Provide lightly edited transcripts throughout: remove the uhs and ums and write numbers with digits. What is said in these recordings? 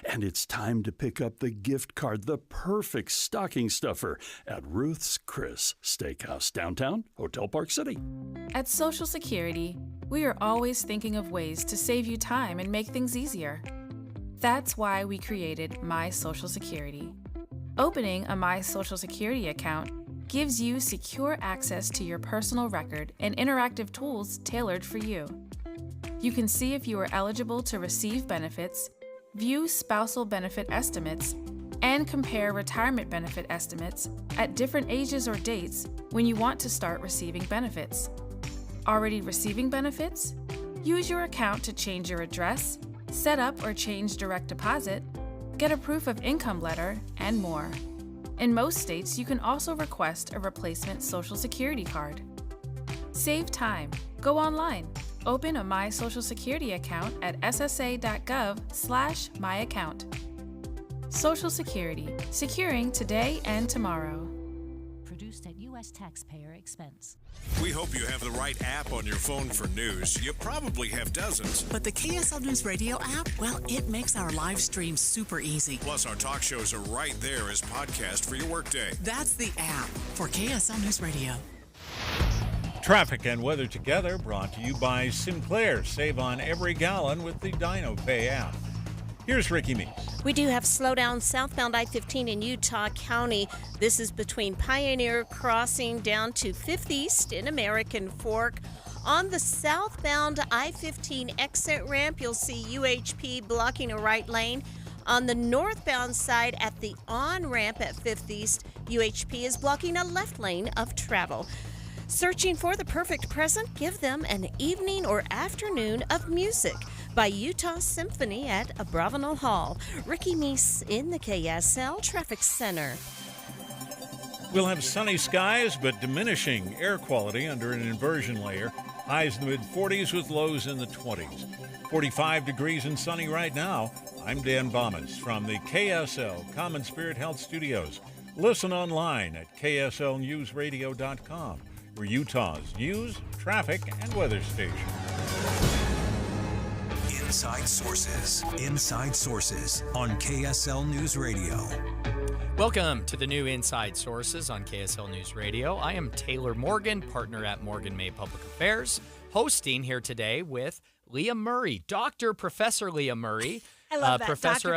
And it's time to pick up the gift card, the perfect stocking stuffer, at Ruth's Chris Steakhouse, downtown Hotel Park City. At Social Security, we are always thinking of ways to save you time and make things easier. That's why we created My Social Security. Opening a My Social Security account gives you secure access to your personal record and interactive tools tailored for you. You can see if you are eligible to receive benefits, view spousal benefit estimates, and compare retirement benefit estimates at different ages or dates when you want to start receiving benefits. Already receiving benefits? Use your account to change your address, set up or change direct deposit, get a proof of income letter, and more. In most states, you can also request a replacement Social Security card. Save time. Go online. Open a My Social Security account at ssa.gov/myaccount. Social Security, securing today and tomorrow. Produced at U.S. taxpayer expense. We hope you have the right app on your phone for news. You probably have dozens. But the KSL News Radio app, well, it makes our live stream super easy. Plus, our talk shows are right there as podcast for your workday. That's the app for KSL News Radio. Traffic and weather together brought to you by Sinclair. Save on every gallon with the Dino Pay app. Here's Ricky Meese. We do have slowdown southbound I-15 in Utah County. This is between Pioneer Crossing down to 5th East in American Fork. On the southbound I-15 exit ramp, you'll see UHP blocking a right lane. On the northbound side at the on-ramp at 5th East, UHP is blocking a left lane of travel. Searching for the perfect present? Give them an evening or afternoon of music by Utah Symphony at Abravanel Hall. Ricky Meese in the KSL Traffic Center. We'll have sunny skies, but diminishing air quality under an inversion layer. Highs in the mid-40s with lows in the 20s. 45 degrees and sunny right now. I'm Dan Bomas from the KSL Common Spirit Health Studios. Listen online at kslnewsradio.com. We're Utah's news, traffic, and weather station. Inside Sources on KSL News Radio. Welcome to the new Inside Sources on KSL News Radio. I am Taylor Morgan, partner at Morgan May Public Affairs, hosting here today with Leah Murray, Professor Leah Murray. I love that, Professor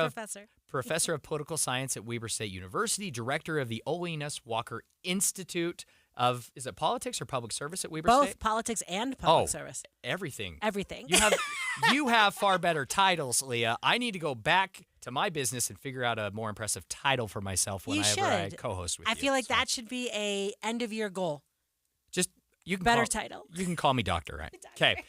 of Political Science at Weber State University, director of the Olin S. Walker Institute of, is it politics or public service at Weber State? Both politics and public service. Everything. Everything. You have far better titles, Leah. I need to go back to my business and figure out a more impressive title for myself whenever I co-host with you. I feel like that should be a end-of-year goal. Just you can better title. You can call me doctor, right? Okay.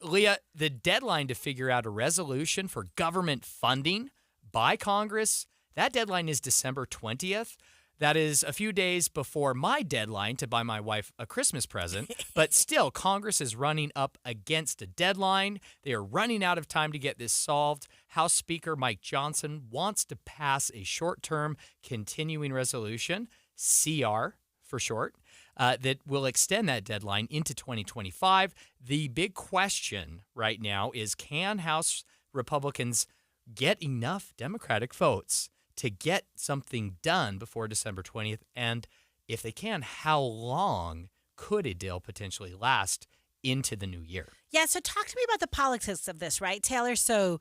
Leah, the deadline to figure out a resolution for government funding by Congress, that deadline is December 20th. That is a few days before my deadline to buy my wife a Christmas present. But still, Congress is running up against a deadline. They are running out of time to get this solved. House Speaker Mike Johnson wants to pass a short-term continuing resolution, CR for short, that will extend that deadline into 2025. The big question right now is, can House Republicans get enough Democratic votes to get something done before December 20th? And if they can, how long could a deal potentially last into the new year? Yeah, so talk to me about the politics of this, right, Taylor? So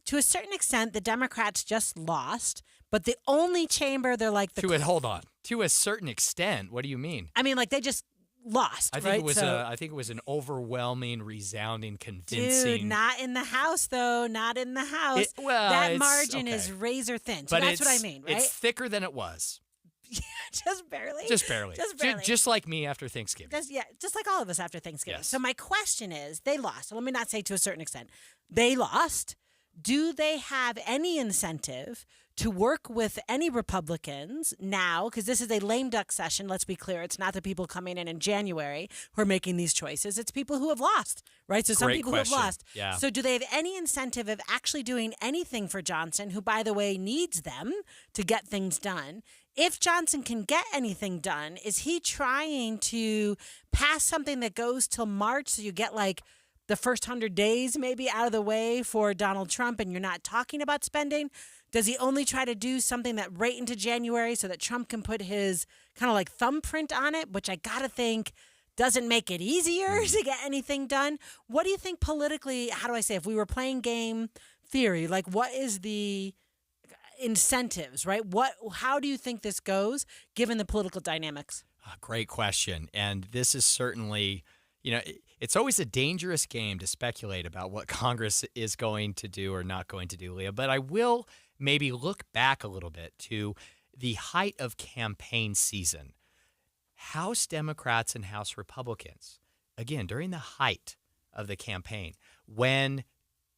to a certain extent, the Democrats just lost, but the only chamber they're like hold on. To a certain extent, what do you mean? I mean, like they just lost, I think it was an overwhelming, resounding, convincing. Dude, not in the House, though. Not in the House. That margin is razor thin. So that's what I mean, right? It's thicker than it was. Just barely. Just barely. Just like me after Thanksgiving. Just like all of us after Thanksgiving. Yes. So my question is, they lost. So let me not say to a certain extent. They lost. Do they have any incentive to work with any Republicans now? Because this is a lame duck session, let's be clear. It's not the people coming in January who are making these choices. It's people who have lost, right? So some people who have lost. Yeah. So do they have any incentive of actually doing anything for Johnson, who, by the way, needs them to get things done? If Johnson can get anything done, is he trying to pass something that goes till March so you get like the first 100 days maybe out of the way for Donald Trump and you're not talking about spending? Does he only try to do something that right into January so that Trump can put his kind of like thumbprint on it, which I got to think doesn't make it easier to get anything done? What do you think politically, how do I say, if we were playing game theory, like what is the incentives, right? How do you think this goes given the political dynamics? Great question. And this is certainly, it's always a dangerous game to speculate about what Congress is going to do or not going to do, Leah. But I will maybe look back a little bit to the height of campaign season. House Democrats and House Republicans, again, during the height of the campaign, when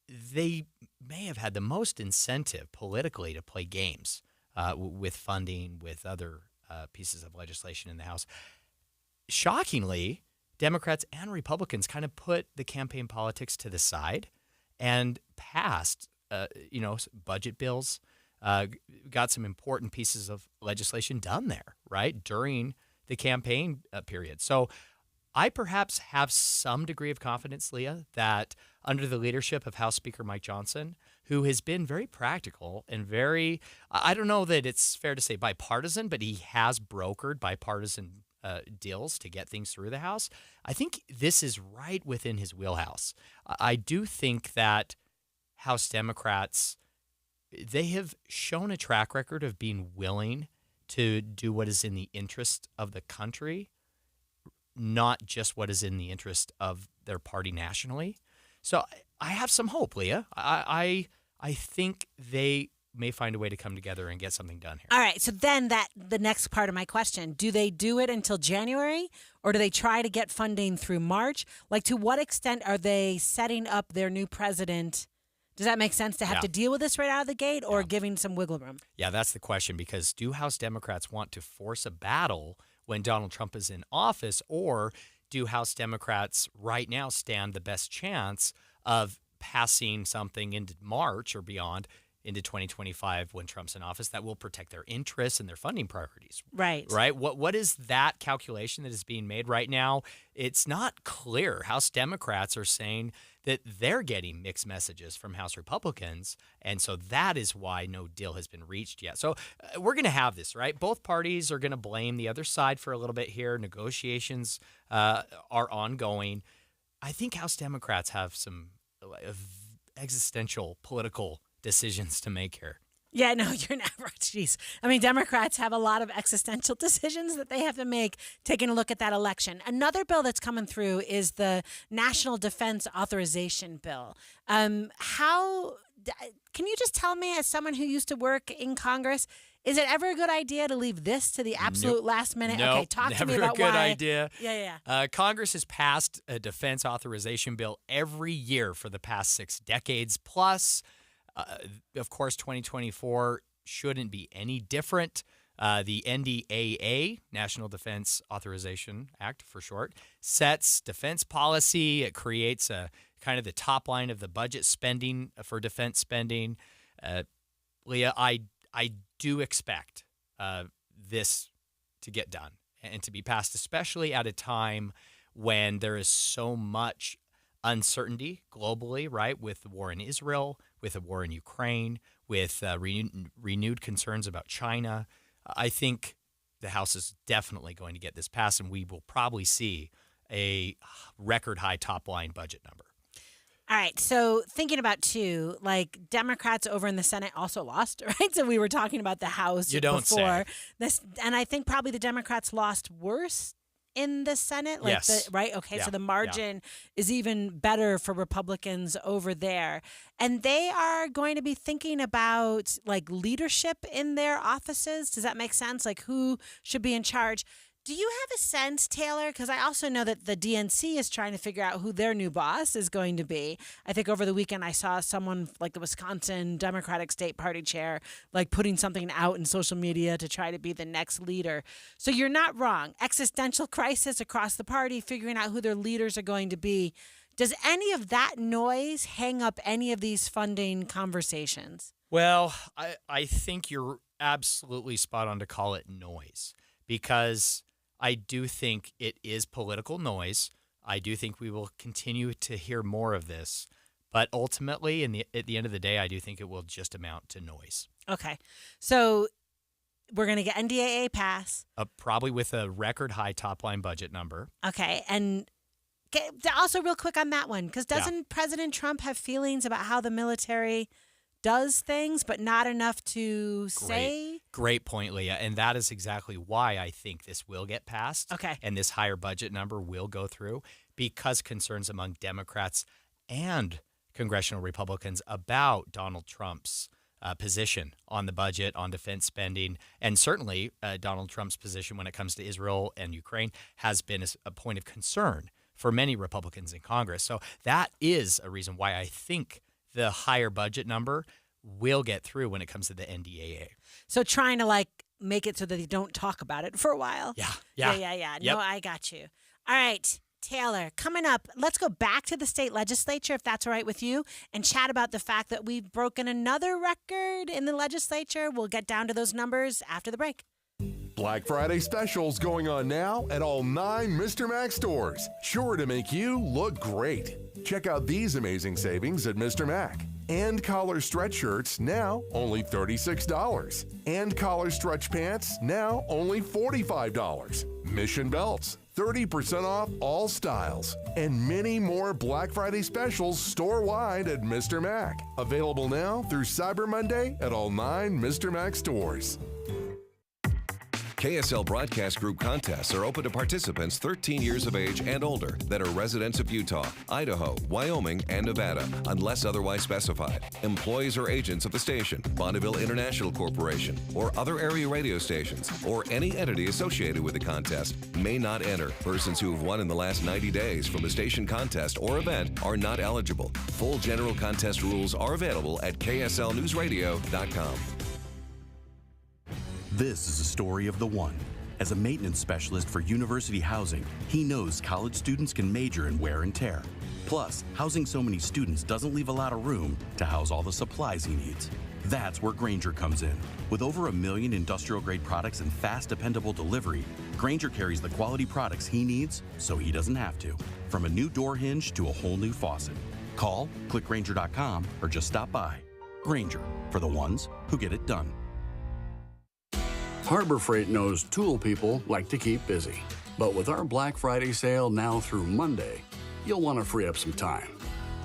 they may have had the most incentive politically to play games with funding, with other pieces of legislation in the House. Shockingly, Democrats and Republicans kind of put the campaign politics to the side and passed, budget bills, got some important pieces of legislation done there, right, during the campaign period. So I perhaps have some degree of confidence, Leah, that under the leadership of House Speaker Mike Johnson, who has been very practical and very, I don't know that it's fair to say bipartisan, but he has brokered bipartisan deals to get things through the House. I think this is right within his wheelhouse. I do think that House Democrats, they have shown a track record of being willing to do what is in the interest of the country, not just what is in the interest of their party nationally. So I have some hope, Leah. I think they may find a way to come together and get something done here. All right. So then the next part of my question, do they do it until January or do they try to get funding through March? Like, to what extent are they setting up their new president? Does that make sense to have to deal with this right out of the gate or giving some wiggle room? Yeah, that's the question, because do House Democrats want to force a battle when Donald Trump is in office, or do House Democrats right now stand the best chance of passing something into March or beyond into 2025 when Trump's in office that will protect their interests and their funding priorities? Right. Right? What is that calculation that is being made right now? It's not clear. House Democrats are saying that they're getting mixed messages from House Republicans, and so that is why no deal has been reached yet. So we're going to have this, right? Both parties are going to blame the other side for a little bit here. Negotiations are ongoing. I think House Democrats have some existential political decisions to make here. Yeah, no, you're never. Jeez. I mean, Democrats have a lot of existential decisions that they have to make taking a look at that election. Another bill that's coming through is the National Defense Authorization Bill. Can you just tell me, as someone who used to work in Congress, is it ever a good idea to leave this to the absolute last minute? Nope, okay, talk to me never about a good why. idea. Yeah. Congress has passed a defense authorization bill every year for the past 6 decades plus. Of course, 2024 shouldn't be any different. The NDAA, National Defense Authorization Act for short, sets defense policy. It creates a kind of the top line of the budget spending for defense spending. Leah, I do expect this to get done and to be passed, especially at a time when there is so much uncertainty globally, right, with the war in Israel, with the war in Ukraine, with renewed concerns about China. I think the House is definitely going to get this passed, and we will probably see a record high top line budget number. All right. So thinking about too, like Democrats over in the Senate also lost, right? So we were talking about the House before this, and I think probably the Democrats lost worse in the Senate, like yes. right? Okay, yeah. so the margin is even better for Republicans over there. And they are going to be thinking about like leadership in their offices. Does that make sense? Like who should be in charge? Do you have a sense, Taylor? Because I also know that the DNC is trying to figure out who their new boss is going to be. I think over the weekend I saw someone like the Wisconsin Democratic State Party chair like putting something out in social media to try to be the next leader. So you're not wrong. Existential crisis across the party, figuring out who their leaders are going to be. Does any of that noise hang up any of these funding conversations? Well, I think you're absolutely spot on to call it noise, because I do think it is political noise. I do think we will continue to hear more of this. But ultimately, at the end of the day, I do think it will just amount to noise. Okay. So we're going to get NDAA pass. Probably with a record high top line budget number. Okay. And also real quick on that one, because doesn't President Trump have feelings about how the military does things, but not enough to say? Great point, Leah. And that is exactly why I think this will get passed. Okay. And this higher budget number will go through, because concerns among Democrats and congressional Republicans about Donald Trump's position on the budget, on defense spending, and certainly Donald Trump's position when it comes to Israel and Ukraine has been a point of concern for many Republicans in Congress. So that is a reason why I think the higher budget number will get through when it comes to the NDAA. So trying to make it so that they don't talk about it for a while. Yeah. Yep. No, I got you. All right, Taylor, coming up, let's go back to the state legislature, if that's all right with you, and chat about the fact that we've broken another record in the legislature. We'll get down to those numbers after the break. Black Friday specials going on now at all 9 Mr. Mac stores. Sure to make you look great. Check out these amazing savings at Mr. Mac. And collar stretch shirts now only $36. And collar stretch pants now only $45. Mission belts 30% off all styles. And many more Black Friday specials store-wide at Mr. Mac. Available now through Cyber Monday at all 9 Mr. Mac stores. KSL Broadcast Group contests are open to participants 13 years of age and older that are residents of Utah, Idaho, Wyoming, and Nevada, unless otherwise specified. Employees or agents of the station, Bonneville International Corporation, or other area radio stations, or any entity associated with the contest may not enter. Persons who have won in the last 90 days from a station contest or event are not eligible. Full general contest rules are available at kslnewsradio.com. This is a story of the one. As a maintenance specialist for university housing, he knows college students can major in wear and tear. Plus, housing so many students doesn't leave a lot of room to house all the supplies he needs. That's where Grainger comes in. With over 1 million industrial-grade products and fast, dependable delivery, Grainger carries the quality products he needs so he doesn't have to. From a new door hinge to a whole new faucet. Call, click Grainger.com, or just stop by. Grainger, for the ones who get it done. Harbor Freight knows tool people like to keep busy. But with our Black Friday sale now through Monday, you'll want to free up some time.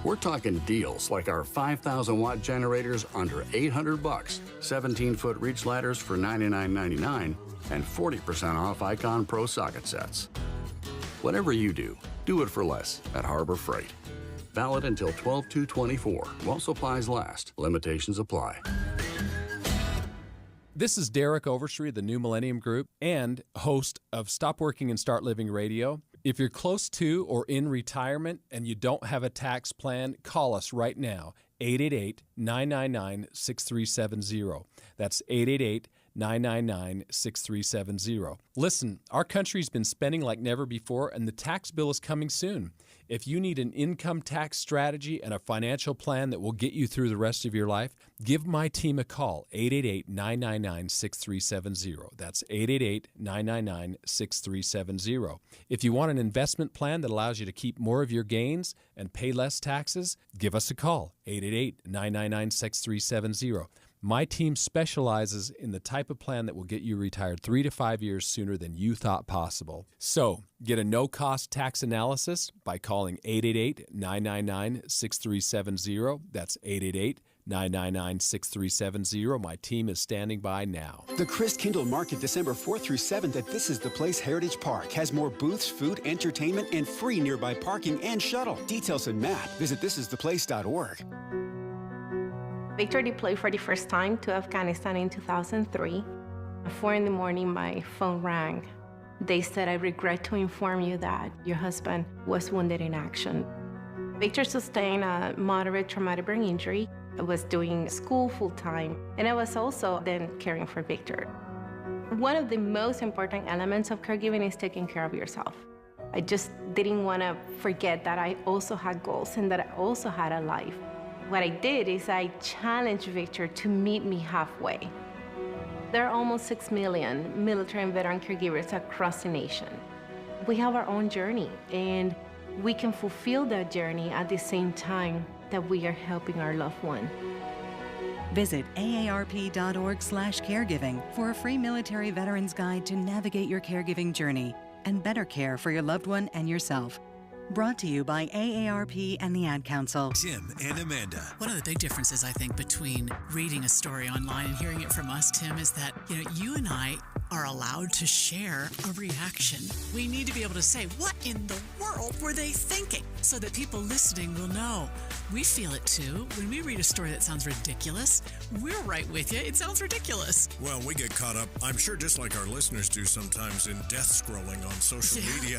We're talking deals like our 5,000-watt generators under $800, 17-foot reach ladders for $99.99, and 40% off Icon Pro socket sets. Whatever you do, do it for less at Harbor Freight. Valid until 12/2/24 while supplies last. Limitations apply. This is Derek Overstreet of the New Millennium Group and host of Stop Working and Start Living Radio. If you're close to or in retirement and you don't have a tax plan, call us right now, 888-999-6370. That's 888-999-6370. Listen, our country's been spending like never before, and the tax bill is coming soon. If you need an income tax strategy and a financial plan that will get you through the rest of your life, give my team a call, 888-999-6370. That's 888-999-6370. If you want an investment plan that allows you to keep more of your gains and pay less taxes, give us a call, 888-999-6370. My team specializes in the type of plan that will get you retired 3 to 5 years sooner than you thought possible. So, get a no-cost tax analysis by calling 888-999-6370. That's 888-999-6370. My team is standing by now. The Chris Kindle Market December 4th through 7th at This Is the Place Heritage Park has more booths, food, entertainment, and free nearby parking and shuttle. Details and map, visit thisistheplace.org. Victor deployed for the first time to Afghanistan in 2003. At 4 in the morning, my phone rang. They said, "I regret to inform you that your husband was wounded in action." Victor sustained a moderate traumatic brain injury. I was doing school full-time, and I was also then caring for Victor. One of the most important elements of caregiving is taking care of yourself. I just didn't want to forget that I also had goals and that I also had a life. What I did is I challenged Victor to meet me halfway. There are almost 6 million military and veteran caregivers across the nation. We have our own journey, and we can fulfill that journey at the same time that we are helping our loved one. Visit aarp.org/caregiving for a free military veterans guide to navigate your caregiving journey and better care for your loved one and yourself. Brought to you by AARP and the Ad Council. Tim and Amanda. One of the big differences, I think, between reading a story online and hearing it from us, Tim, is that, you and I are allowed to share a reaction. We need to be able to say, what in the world were they thinking? So that people listening will know. We feel it too. When we read a story that sounds ridiculous, we're right with you. It sounds ridiculous. Well, we get caught up, I'm sure just like our listeners do sometimes, in death scrolling on social media.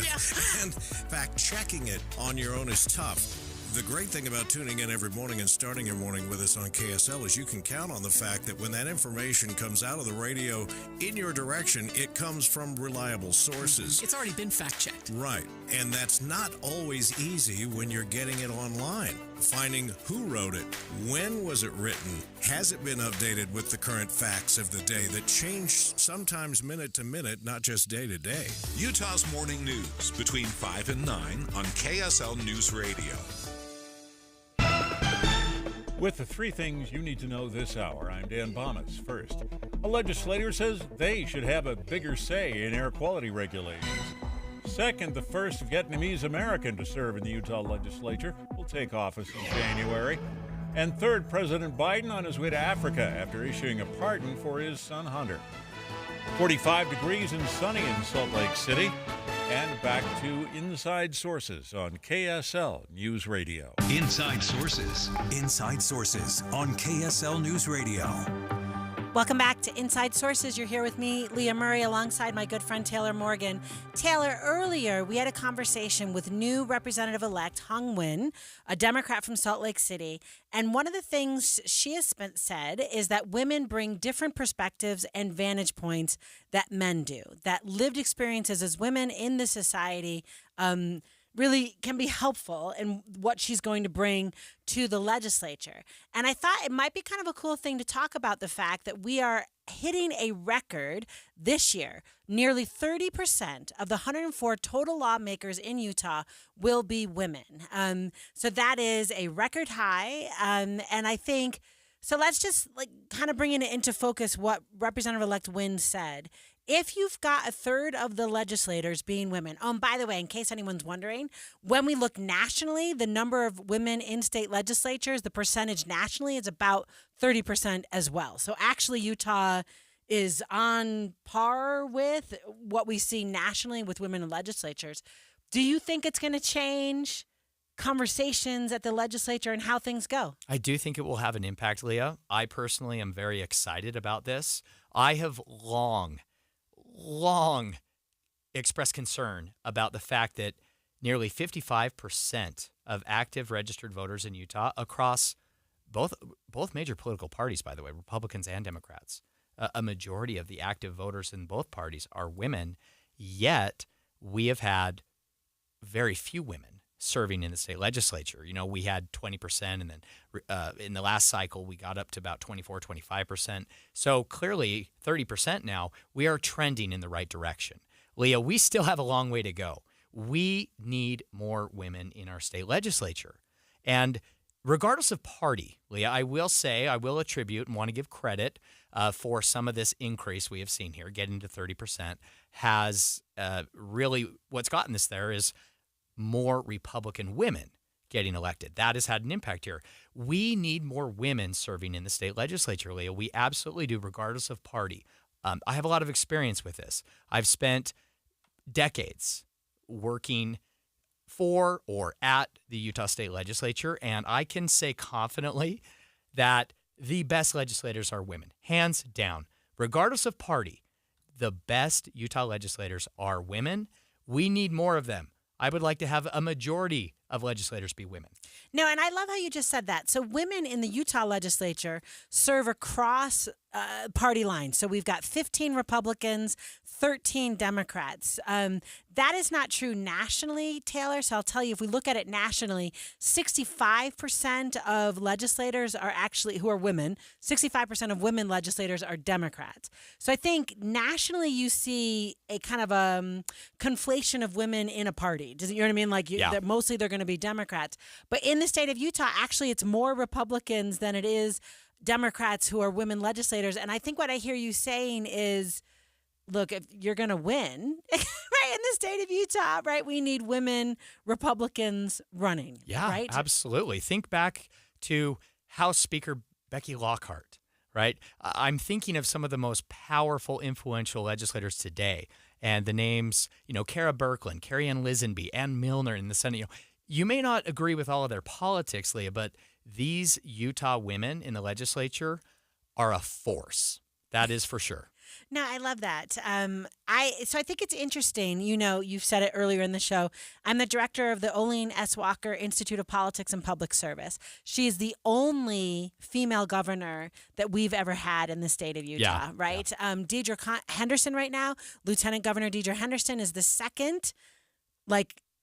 And fact-checking it on your own is tough. The great thing about tuning in every morning and starting your morning with us on KSL is you can count on the fact that when that information comes out of the radio in your direction, it comes from reliable sources. It's already been fact-checked. Right. And that's not always easy when you're getting it online. Finding who wrote it, when was it written, has it been updated with the current facts of the day that change sometimes minute to minute, not just day to day. Utah's Morning News between 5 and 9 on KSL News Radio. With the three things you need to know this hour, I'm Dan Bomas. First, a legislator says they should have a bigger say in air quality regulations. Second, the first Vietnamese American to serve in the Utah legislature will take office in January. And third, President Biden on his way to Africa after issuing a pardon for his son Hunter. 45 degrees and sunny in Salt Lake City. And back to Inside Sources on KSL News Radio. Inside Sources. Inside Sources on KSL News Radio. Welcome back to Inside Sources. You're here with me, Leah Murray, alongside my good friend Taylor Morgan. Taylor, earlier we had a conversation with new Representative-elect Hung Nguyen, a Democrat from Salt Lake City, and one of the things she has said is that women bring different perspectives and vantage points that men do, that lived experiences as women in the society really can be helpful in what she's going to bring to the legislature. And I thought it might be kind of a cool thing to talk about the fact that we are hitting a record this year. Nearly 30% of the 104 total lawmakers in Utah will be women. So that is a record high. And I think, so let's just kind of bring it into focus what Representative-elect Nguyen said. If you've got a third of the legislators being women, and by the way, in case anyone's wondering, when we look nationally, the number of women in state legislatures, the percentage nationally is about 30% as well. So actually Utah is on par with what we see nationally with women in legislatures. Do you think it's going to change conversations at the legislature and how things go? I do think it will have an impact, Leah. I personally am very excited about this. I have long expressed concern about the fact that nearly 55% of active registered voters in Utah across both major political parties, by the way, Republicans and Democrats, a majority of the active voters in both parties are women, yet we have had very few women serving in the state legislature. We had 20%, and then in the last cycle, we got up to about 25%. So clearly 30% now, we are trending in the right direction. Leah, we still have a long way to go. We need more women in our state legislature. And regardless of party, Leah, I will attribute and want to give credit for some of this increase we have seen here, getting to 30%, has really, what's gotten us there is more Republican women getting elected. That has had an impact here. We need more women serving in the state legislature, Leah. We absolutely do, regardless of party. I have a lot of experience with this. I've spent decades working for or at the Utah State Legislature, and I can say confidently that the best legislators are women, hands down. Regardless of party, the best Utah legislators are women. We need more of them. I would like to have a majority of legislators be women. No, and I love how you just said that. So women in the Utah legislature serve across party lines. So we've got 15 Republicans, 13 Democrats. That is not true nationally, Taylor. So I'll tell you, if we look at it nationally, 65% of legislators are actually, who are women, 65% of women legislators are Democrats. So I think nationally you see a kind of a conflation of women in a party. Does you know what I mean? Like mostly they're going to be Democrats. But in the state of Utah, actually it's more Republicans than it is Democrats who are women legislators. And I think what I hear you saying is, look, if you're going to win, right, in the state of Utah, right, we need women Republicans running. Yeah, right? Absolutely. Think back to House Speaker Becky Lockhart, right? I'm thinking of some of the most powerful, influential legislators today. And the names, Kara Birkeland, Carrie Ann Lisenby, Ann Milner in the Senate. You may not agree with all of their politics, Leah, but these Utah women in the legislature are a force. That is for sure. No, I love that. So I think it's interesting. You've said it earlier in the show. I'm the director of the Oline S. Walker Institute of Politics and Public Service. She is the only female governor that we've ever had in the state of Utah, right? Yeah. Deidre Henderson right now, Lieutenant Governor Deidre Henderson is the second,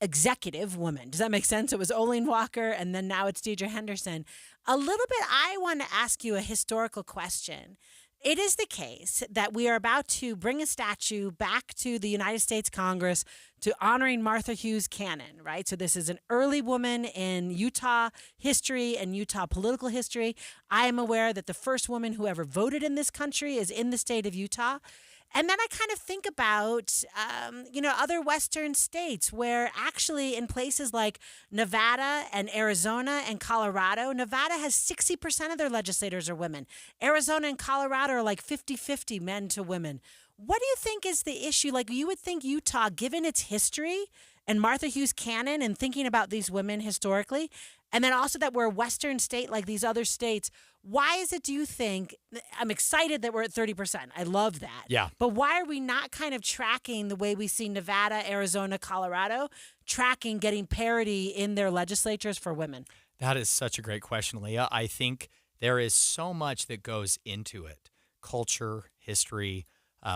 executive woman. Does that make sense? It was Oline Walker, and then now it's Deidre Henderson. A little bit, I want to ask you a historical question. It is the case that we are about to bring a statue back to the United States Congress to honoring Martha Hughes Cannon, right? So this is an early woman in Utah history and Utah political history. I am aware that the first woman who ever voted in this country is in the state of Utah. And then I kind of think about, other Western states where actually in places like Nevada and Arizona and Colorado, Nevada has 60% of their legislators are women. Arizona and Colorado are like 50-50 men to women. What do you think is the issue? You would think Utah, given its history and Martha Hughes Cannon and thinking about these women historically, and then also that we're a Western state like these other states, why is it, do you think, I'm excited that we're at 30%. I love that. Yeah. But why are we not kind of tracking the way we see Nevada, Arizona, Colorado, tracking getting parity in their legislatures for women? That is such a great question, Leah. I think there is so much that goes into it. Culture, history,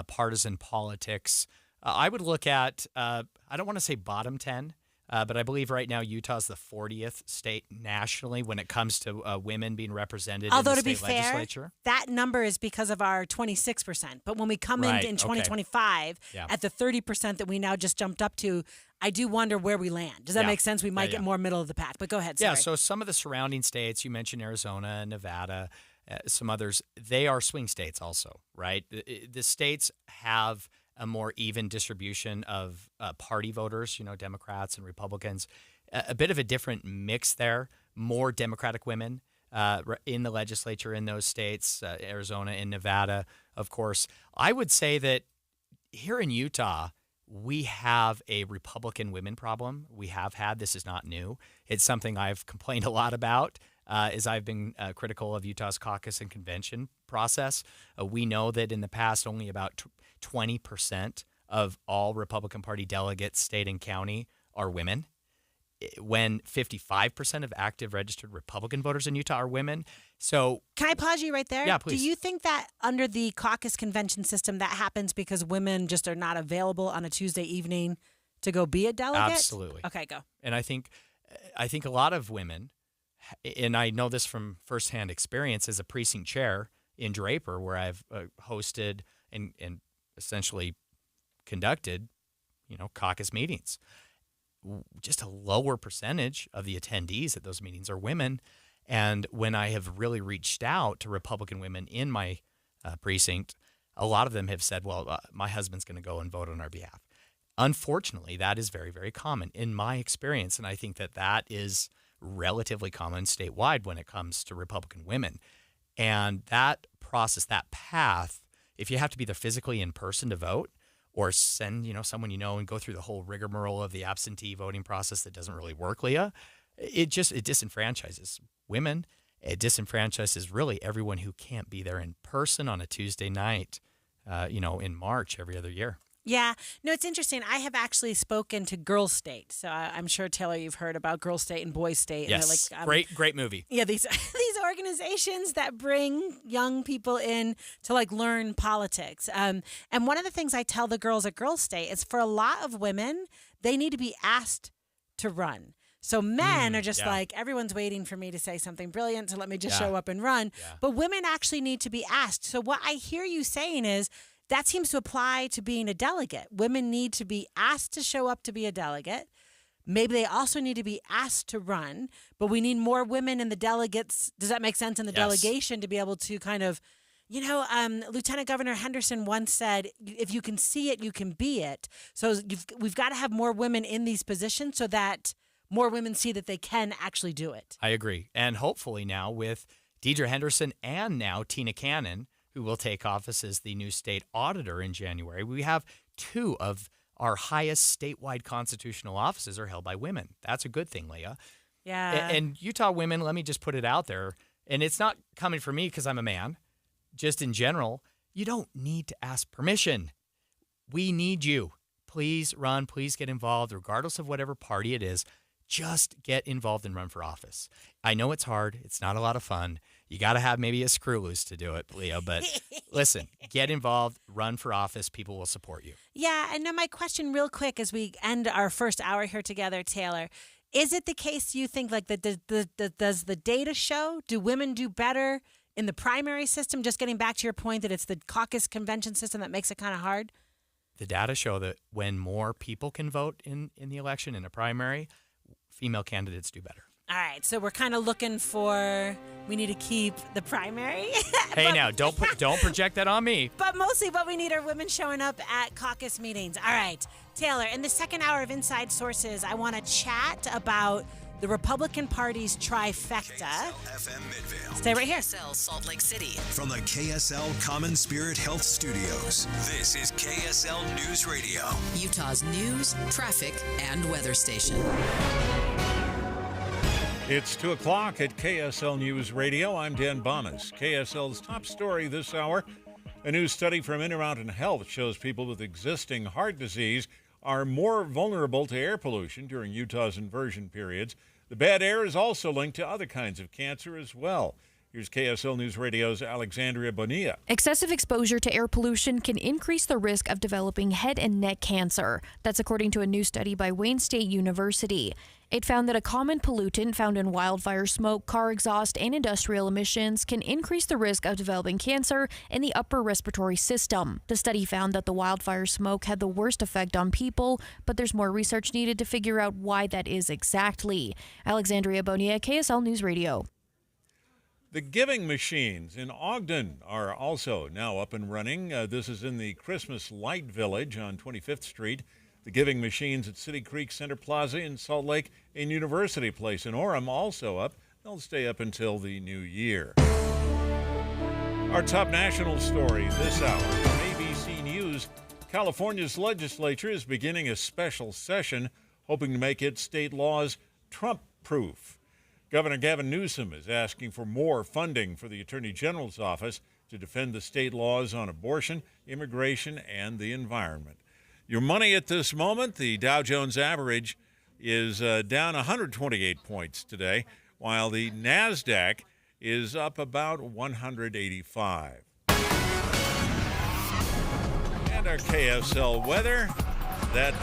partisan politics. I would look at, I don't want to say bottom 10, but I believe right now Utah's the 40th state nationally when it comes to women being represented in the state legislature. That number is because of our 26%. But when we come in 2025 at the 30% that we now just jumped up to, I do wonder where we land. Does that make sense? We might get more middle of the pack. But go ahead. Sorry. Yeah, so some of the surrounding states, you mentioned Arizona, Nevada, some others, they are swing states also, right? The states have a more even distribution of party voters, Democrats and Republicans, a bit of a different mix there, more Democratic women in the legislature in those states, Arizona and Nevada, of course. I would say that here in Utah, we have a Republican women problem. We have had, this is not new. It's something I've complained a lot about as I've been critical of Utah's caucus and convention process. We know that in the past, only about 20% of all Republican Party delegates, state and county, are women, when 55% of active registered Republican voters in Utah are women. So can I pause you right there? Yeah, please. Do you think that under the caucus convention system that happens because women just are not available on a Tuesday evening to go be a delegate? Absolutely. Okay, go. And I think a lot of women, and I know this from firsthand experience as a precinct chair in Draper, where I've hosted and essentially conducted, caucus meetings. Just a lower percentage of the attendees at those meetings are women. And when I have really reached out to Republican women in my precinct, a lot of them have said, well, my husband's going to go and vote on our behalf. Unfortunately, that is very, very common in my experience. And I think that is relatively common statewide when it comes to Republican women. And that process, that path, if you have to be there physically in person to vote or send, someone and go through the whole rigmarole of the absentee voting process that doesn't really work, Leah, it disenfranchises women. It disenfranchises really everyone who can't be there in person on a Tuesday night, in March every other year. Yeah. No, it's interesting. I have actually spoken to Girl State. So I'm sure, Taylor, you've heard about Girl State and Boy State. Yes. And they're Great movie. Yeah, these organizations that bring young people in to learn politics. And one of the things I tell the girls at Girl State is for a lot of women, they need to be asked to run. So men are just everyone's waiting for me to say something brilliant, so let me just show up and run. Yeah. But women actually need to be asked. So what I hear you saying is that seems to apply to being a delegate. Women need to be asked to show up to be a delegate. Maybe they also need to be asked to run, but we need more women in the delegates. Does that make sense in the delegation to be able to kind of, Lieutenant Governor Henderson once said, if you can see it, you can be it. So we've got to have more women in these positions so that more women see that they can actually do it. I agree. And hopefully now with Deidre Henderson and now Tina Cannon, who will take office as the new state auditor in January, we have 2 of our highest statewide constitutional offices are held by women. That's a good thing, Leah. Yeah. And Utah women, let me just put it out there, and it's not coming from me because I'm a man, just in general, you don't need to ask permission. We need you. Please run, please get involved, regardless of whatever party it is. Just get involved and run for office. I know it's hard. It's not a lot of fun. You got to have maybe a screw loose to do it, Leo. But listen, get involved, run for office. People will support you. Yeah. And now my question real quick as we end our first hour here together, Taylor, is it the case you think does the data show? Do women do better in the primary system? Just getting back to your point that it's the caucus convention system that makes it kind of hard? The data show that when more people can vote in the election in a primary, female candidates do better. All right, so we're kind of looking for, we need to keep the primary. Hey, now, don't project that on me. But mostly what we need are women showing up at caucus meetings. All right, Taylor, in the second hour of Inside Sources, I want to chat about the Republican Party's trifecta. KSL-FM Midvale. Stay right here. KSL Salt Lake City. From the KSL Common Spirit Health Studios, this is KSL News Radio. Utah's news, traffic, and weather station. It's 2 o'clock at KSL News Radio. I'm Dan Bomas. KSL's top story this hour. A new study from Intermountain Health shows people with existing heart disease are more vulnerable to air pollution during Utah's inversion periods. The bad air is also linked to other kinds of cancer as well. Here's KSL News Radio's Alexandria Bonilla. Excessive exposure to air pollution can increase the risk of developing head and neck cancer. That's according to a new study by Wayne State University. It found that a common pollutant found in wildfire smoke, car exhaust, and industrial emissions can increase the risk of developing cancer in the upper respiratory system. The study found that the wildfire smoke had the worst effect on people, but there's more research needed to figure out why that is exactly. Alexandria Bonilla, KSL News Radio. The giving machines in Ogden are also now up and running. This is in the Christmas Light Village on 25th Street. The giving machines at City Creek Center Plaza in Salt Lake and University Place in Orem also up. They'll stay up until the new year. Our top national story this hour from ABC News. California's legislature is beginning a special session hoping to make its state laws Trump-proof. Governor Gavin Newsom is asking for more funding for the Attorney General's office to defend the state laws on abortion, immigration, and the environment. Your money at this moment, the Dow Jones average is down 128 points today, while the NASDAQ is up about 185. And our KSL weather, that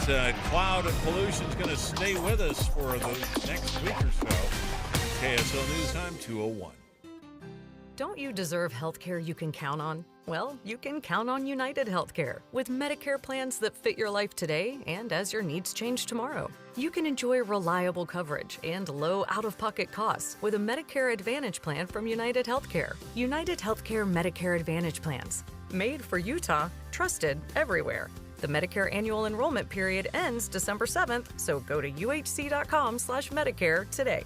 cloud of pollution is going to stay with us for the next week or so. KSL News Time 2:01. Don't you deserve health care you can count on? Well, you can count on United Healthcare with Medicare plans that fit your life today and as your needs change tomorrow. You can enjoy reliable coverage and low out-of-pocket costs with a Medicare Advantage plan from United Healthcare. United Healthcare Medicare Advantage plans. Made for Utah, trusted everywhere. The Medicare annual enrollment period ends December 7th, so go to uhc.com/Medicare today.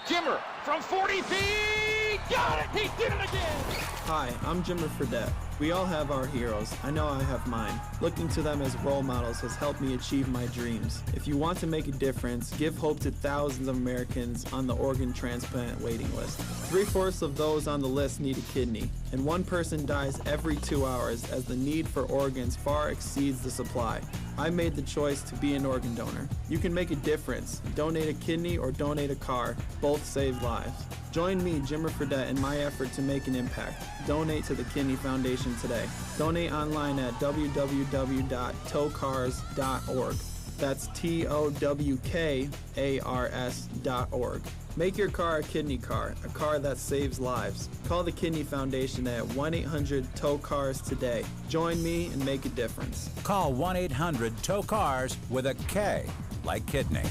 Jimmer from 40 feet! Got it! He did it again! Hi, I'm Jimmer Fredette. We all have our heroes. I know I have mine. Looking to them as role models has helped me achieve my dreams. If you want to make a difference, give hope to thousands of Americans on the organ transplant waiting list. 3/4 of those on the list need a kidney, and one person dies every 2 hours as the need for organs far exceeds the supply. I made the choice to be an organ donor. You can make a difference. Donate a kidney or donate a car. Both save lives. Join me, Jimmer Fredette, in my effort to make an impact. Donate to the Kidney Foundation today. Donate online at www.towcars.org. That's TOWKARS.org. Make your car a kidney car, a car that saves lives. Call the Kidney Foundation at 1-800-TOW-CARS today. Join me and make a difference. Call 1-800-TOW-CARS with a K, like kidney.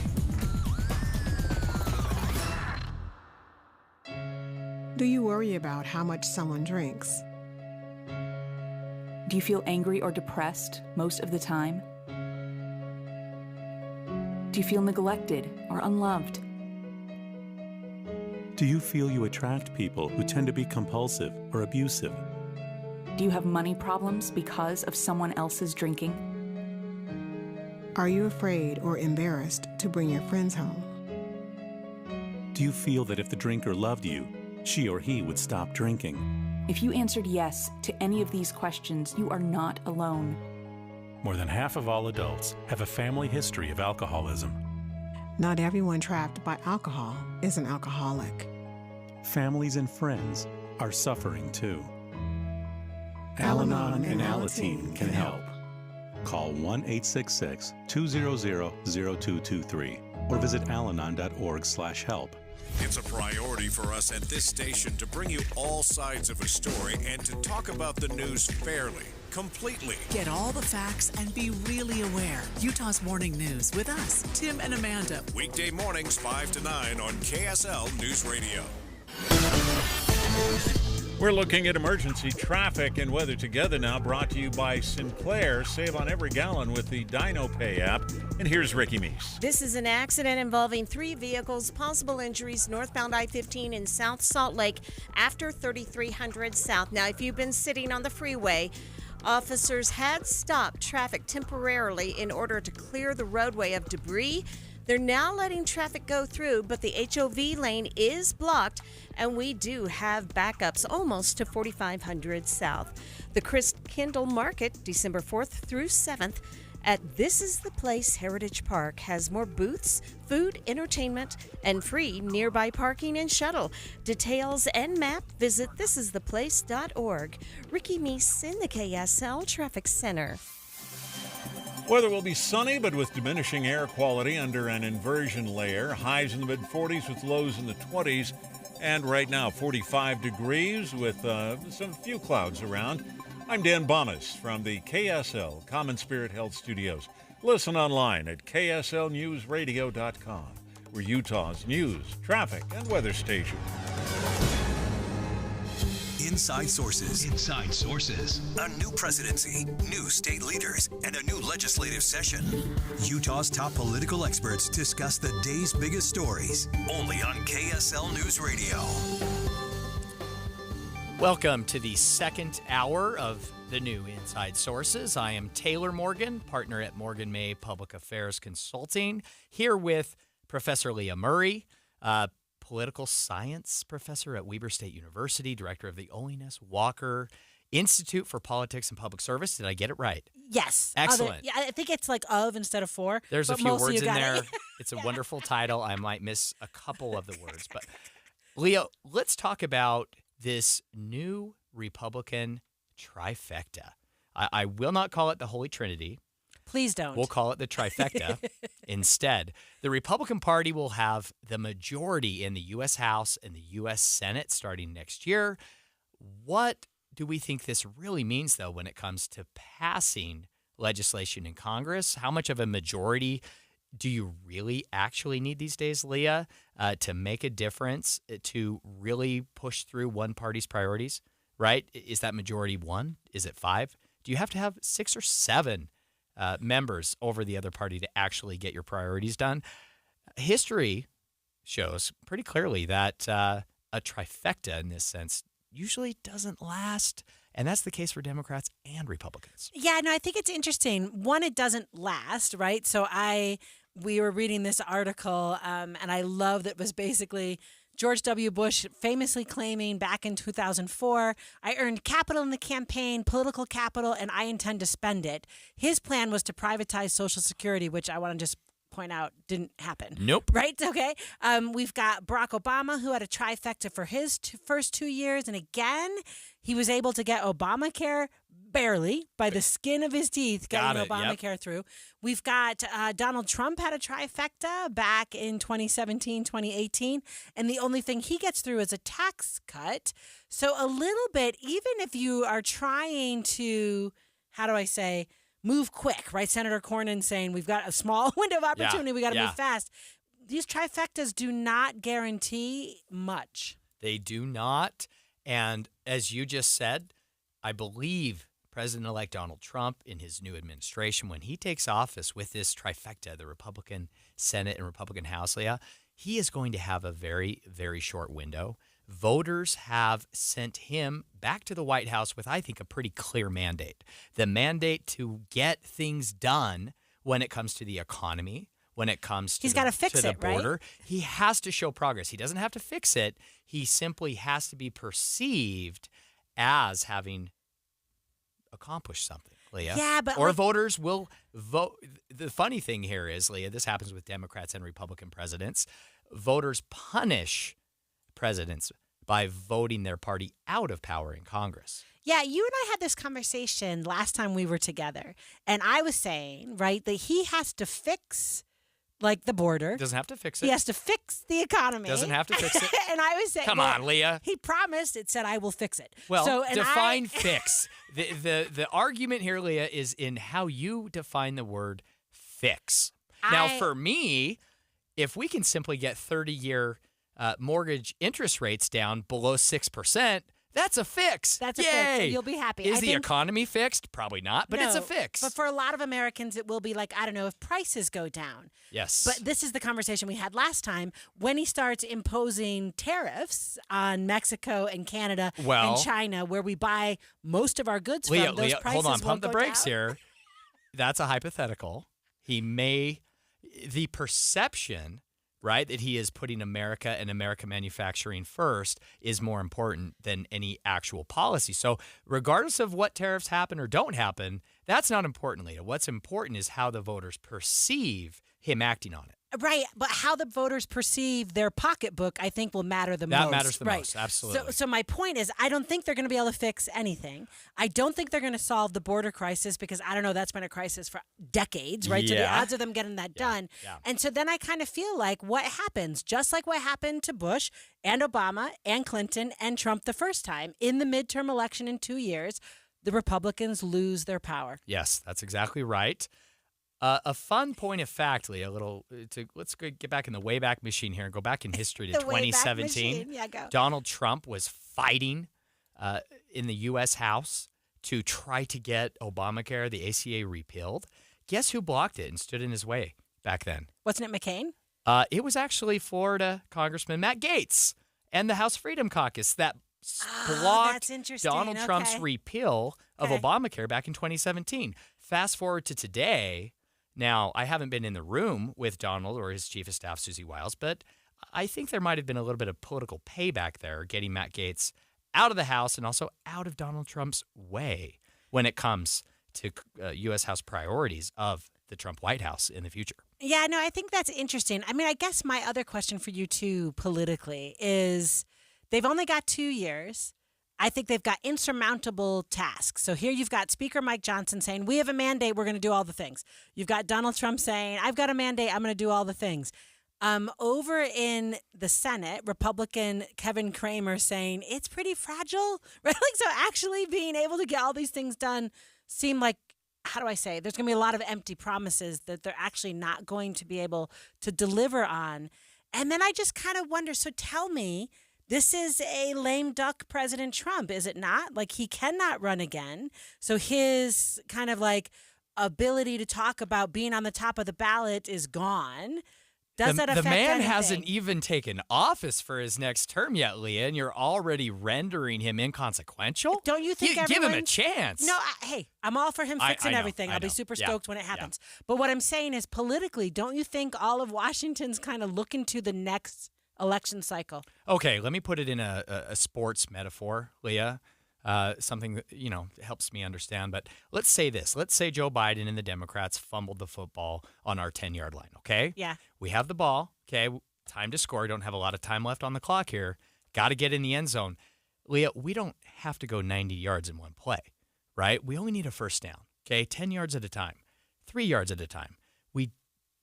Do you worry about how much someone drinks? Do you feel angry or depressed most of the time? Do you feel neglected or unloved? Do you feel you attract people who tend to be compulsive or abusive? Do you have money problems because of someone else's drinking? Are you afraid or embarrassed to bring your friends home? Do you feel that if the drinker loved you, she or he would stop drinking? If you answered yes to any of these questions, you are not alone. More than half of all adults have a family history of alcoholism. Not everyone trapped by alcohol is an alcoholic. Families and friends are suffering too. Al-Anon and Alateen can help. Call 1-866-200-0223 or visit alanon.org/help. It's a priority for us at this station to bring you all sides of a story and to talk about the news fairly, completely. Get all the facts and be really aware. Utah's Morning News with us, Tim and Amanda. Weekday mornings 5 to 9 on KSL News Radio. We're looking at emergency traffic and weather together now, brought to you by Sinclair. Save on every gallon with the DinoPay app. And here's Ricky Meese. This is an accident involving 3 vehicles, possible injuries northbound I-15 in South Salt Lake after 3300 South. Now, if you've been sitting on the freeway, officers had stopped traffic temporarily in order to clear the roadway of debris. They're now letting traffic go through, but the HOV lane is blocked, and we do have backups almost to 4500 South. The Chris Kendall Market, December 4th through 7th, at This Is the Place Heritage Park has more booths, food, entertainment, and free nearby parking and shuttle. Details and map, visit thisistheplace.org. Ricky Meese in the KSL Traffic Center. Weather will be sunny, but with diminishing air quality under an inversion layer. Highs in the mid-40s with lows in the 20s. And right now, 45 degrees with some few clouds around. I'm Dan Bomas from the KSL Common Spirit Health Studios. Listen online at kslnewsradio.com. We're Utah's news, traffic, and weather station. Inside Sources. Inside Sources. A new presidency, new state leaders, and a new legislative session. Utah's top political experts discuss the day's biggest stories. Only on KSL News Radio. Welcome to the second hour of the new Inside Sources. I am Taylor Morgan, partner at Morgan May Public Affairs Consulting, here with Professor Leah Murray, political science professor at Weber State University, director of the Olinus Walker Institute for Politics and Public Service. Did I get it right? Yes. Excellent. Yeah, I think it's like of instead of for. There's a few words in there. It. It's a wonderful title. I might miss a couple of the words. But Leo, let's talk about this new Republican trifecta. I will not call it the Holy Trinity. Please don't. We'll call it the trifecta instead. The Republican Party will have the majority in the U.S. House and the U.S. Senate starting next year. What do we think this really means, though, when it comes to passing legislation in Congress? How much of a majority do you really actually need these days, Leah, to make a difference, to really push through one party's priorities, right? Is that majority 1? Is it 5? Do you have to have 6 or 7 members over the other party to actually get your priorities done? History shows pretty clearly that a trifecta in this sense usually doesn't last And that's the case for Democrats and Republicans. Yeah, no, I think it's interesting. One, it doesn't last, right? So we were reading this article, and I love that it was basically George W. Bush famously claiming back in 2004, I earned capital in the campaign, political capital, and I intend to spend it. His plan was to privatize Social Security, which I want to just point out didn't happen. Nope. Right? Okay. We've got Barack Obama, who had a trifecta for his first 2 years. And again, he was able to get Obamacare barely by the skin of his teeth, getting Obamacare through. We've got Donald Trump had a trifecta back in 2017, 2018. And the only thing he gets through is a tax cut. So a little bit, even if you are trying to, how do I say, move quick, right? Senator Cornyn saying we've got a small window of opportunity. We got to move fast. These trifectas do not guarantee much. They do not. And as you just said, I believe President-elect Donald Trump in his new administration, when he takes office with this trifecta, the Republican Senate and Republican House, Leah, he is going to have a very, very short window. Voters have sent him back to the White House with, I think, a pretty clear mandate. The mandate to get things done when it comes to the economy, when it comes to the border. Right? He has to show progress. He doesn't have to fix it. He simply has to be perceived as having accomplished something, Leah. Yeah, but voters will vote. The funny thing here is, Leah, this happens with Democrats and Republican presidents. Voters punish presidents by voting their party out of power in Congress. Yeah, you and I had this conversation last time we were together, and I was saying, right, that he has to fix, like, the border. Doesn't have to fix it. He has to fix the economy. Doesn't have to fix it. And I was saying, come on, Leah. He promised. It said, I will fix it. Well, define fix. The argument here, Leah, is in how you define the word fix. Now, for me, if we can simply get 30-year mortgage interest rates down below 6%, that's a fix. That's a Yay! fix. You'll be happy. Is the economy fixed? Probably not, but it's a fix. But for a lot of Americans, it will be like, I don't know, if prices go down. Yes. But this is the conversation we had last time when he starts imposing tariffs on Mexico and Canada and China, where we buy most of our goods from. Those prices hold on, pump the brakes down. here. That's a hypothetical. The perception, right, that he is putting America and American manufacturing first is more important than any actual policy. So regardless of what tariffs happen or don't happen, that's not important, Leah. What's important is how the voters perceive him acting on it. Right, but how the voters perceive their pocketbook, I think, will matter the most. That matters the most, absolutely. So my point is, I don't think they're going to be able to fix anything. I don't think they're going to solve the border crisis because, I don't know, that's been a crisis for decades, right? So the odds of them getting that done. Yeah. And so then I kind of feel like what happens, just like what happened to Bush and Obama and Clinton and Trump the first time, in the midterm election in 2 years, the Republicans lose their power. Yes, that's exactly right. A fun point of fact, Leah, let's get back in the Wayback Machine here and go back in history to 2017. Yeah, go. Donald Trump was fighting in the U.S. House to try to get Obamacare, the ACA, repealed. Guess who blocked it and stood in his way back then? Wasn't it McCain? It was actually Florida Congressman Matt Gaetz and the House Freedom Caucus that blocked Donald Trump's repeal of Obamacare back in 2017. Fast forward to today. Now, I haven't been in the room with Donald or his chief of staff, Susie Wiles, but I think there might have been a little bit of political payback there, getting Matt Gaetz out of the House and also out of Donald Trump's way when it comes to U.S. House priorities of the Trump White House in the future. Yeah, no, I think that's interesting. I mean, I guess my other question for you, too, politically, is they've only got 2 years. I think they've got insurmountable tasks. So here you've got Speaker Mike Johnson saying, we have a mandate, we're going to do all the things. You've got Donald Trump saying, I've got a mandate, I'm going to do all the things. Over in the Senate, Republican Kevin Cramer saying, it's pretty fragile, right? Like, so actually being able to get all these things done seem like, how do I say, there's going to be a lot of empty promises that they're actually not going to be able to deliver on. And then I just kind of wonder, so tell me, this is a lame duck President Trump, is it not? Like, he cannot run again. So his kind of like ability to talk about being on the top of the ballot is gone. Does that affect the man anything? hasn't even taken office for his next term yet, Leah, and you're already rendering him inconsequential? Don't you think give him a chance? No, hey, I'm all for him fixing know, everything. I'll be super Yeah, stoked when it happens. But what I'm saying is, politically, don't you think all of Washington's kind of looking to the next election cycle? Okay, let me put it in a sports metaphor, Leah. Something that, helps me understand. But let's say this. Let's say Joe Biden and the Democrats fumbled the football on our 10-yard line, okay? Yeah. We have the ball, okay? Time to score. Don't have a lot of time left on the clock here. Got to get in the end zone. Leah, we don't have to go 90 yards in one play, right? We only need a first down, okay? 10 yards at a time, 3 yards at a time.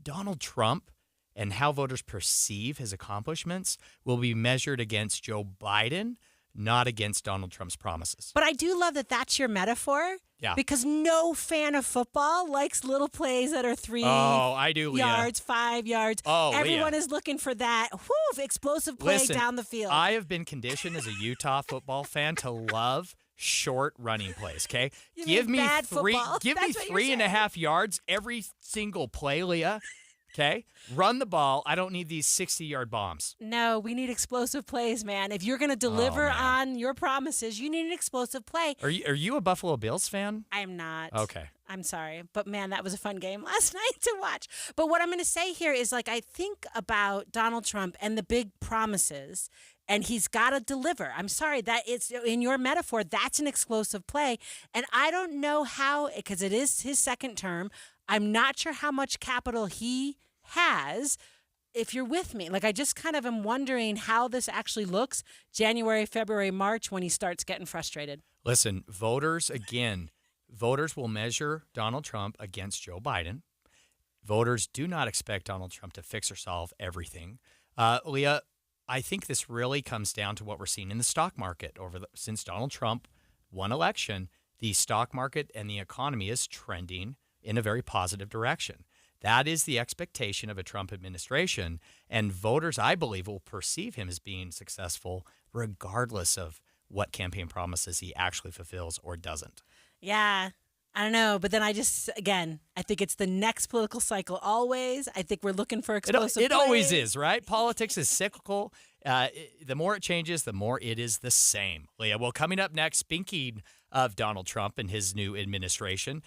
Donald Trump and how voters perceive his accomplishments will be measured against Joe Biden, not against Donald Trump's promises. But I do love that that's your metaphor. Yeah. Because no fan of football likes little plays that are 3 I do, Leah. yards, 5 yards. Oh, Everyone Leah. is looking for that explosive play Listen, down the field. I have been conditioned as a Utah football fan to love short running plays, okay? You Give mean me bad football? give me That's what you're 3.5 yards every single play, Leah. Okay? Run the ball. I don't need these 60-yard bombs. No, we need explosive plays, man. If you're going to deliver on your promises, you need an explosive play. Are you a Buffalo Bills fan? I am not. Okay. I'm sorry. But, man, that was a fun game last night to watch. But what I'm going to say here is, I think about Donald Trump and the big promises, and he's got to deliver. I'm sorry. That it's in your metaphor, that's an explosive play. And I don't know how, because it is his second term, I'm not sure how much capital he has, if you're with me. I just kind of am wondering how this actually looks January, February, March when he starts getting frustrated. Listen, voters will measure Donald Trump against Joe Biden. Voters do not expect Donald Trump to fix or solve everything. Leah, I think this really comes down to what we're seeing in the stock market. Since Donald Trump won election, the stock market and the economy is trending in a very positive direction. That is the expectation of a Trump administration, and voters, I believe, will perceive him as being successful regardless of what campaign promises he actually fulfills or doesn't. Yeah, I don't know, but then I think it's the next political cycle always. I think we're looking for explosive It always plays. is, right? Politics is cyclical. The more it changes, the more it is the same. Leah, well, coming up next, speaking of Donald Trump and his new administration,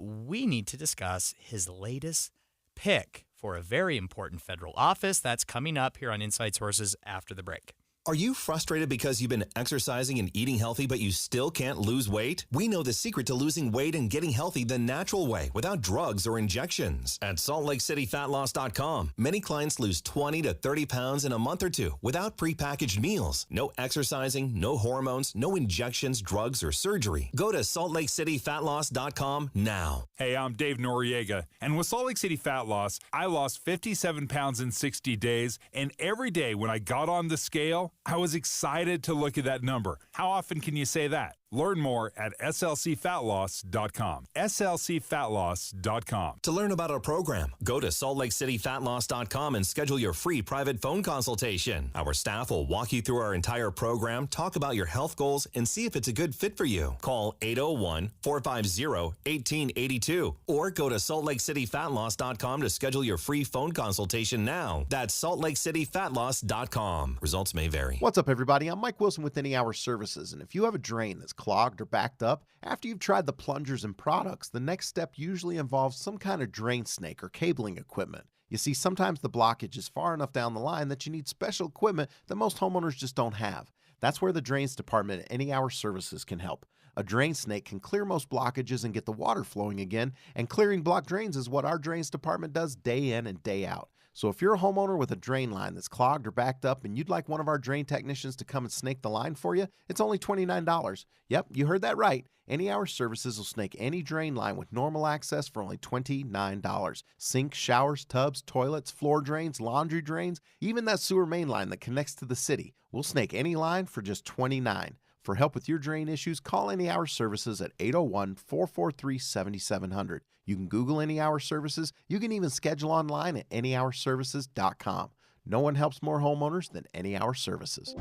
we need to discuss his latest pick for a very important federal office. That's coming up here on Inside Sources after the break. Are you frustrated because you've been exercising and eating healthy, but you still can't lose weight? We know the secret to losing weight and getting healthy the natural way, without drugs or injections. At SaltLakeCityFatLoss.com, many clients lose 20 to 30 pounds in a month or two without prepackaged meals. No exercising, no hormones, no injections, drugs, or surgery. Go to SaltLakeCityFatLoss.com now. Hey, I'm Dave Noriega, and with Salt Lake City Fat Loss, I lost 57 pounds in 60 days, and every day when I got on the scale, I was excited to look at that number. How often can you say that? Learn more at slcfatloss.com. slcfatloss.com. To learn about our program, go to saltlakeCityFatLoss.com and schedule your free private phone consultation. Our staff will walk you through our entire program, talk about your health goals, and see if it's a good fit for you. Call 801-450-1882 or go to saltlakeCityFatLoss.com to schedule your free phone consultation now. That's saltlakeCityFatLoss.com. Results may vary. What's up, everybody? I'm Mike Wilson with Any Hour Services, and if you have a drain that's clogged or backed up, after you've tried the plungers and products, the next step usually involves some kind of drain snake or cabling equipment. You see, sometimes the blockage is far enough down the line that you need special equipment that most homeowners just don't have. That's where the Drains Department at Any Hour Services can help. A drain snake can clear most blockages and get the water flowing again, and clearing blocked drains is what our Drains Department does day in and day out. So if you're a homeowner with a drain line that's clogged or backed up and you'd like one of our drain technicians to come and snake the line for you, it's only $29. Yep, you heard that right. Any Hour Services will snake any drain line with normal access for only $29. Sinks, showers, tubs, toilets, floor drains, laundry drains, even that sewer main line that connects to the city. We'll snake any line for just $29. For help with your drain issues, call Any Hour Services at 801-443-7700. You can Google Any Hour Services. You can even schedule online at anyhourservices.com. No one helps more homeowners than Any Hour Services.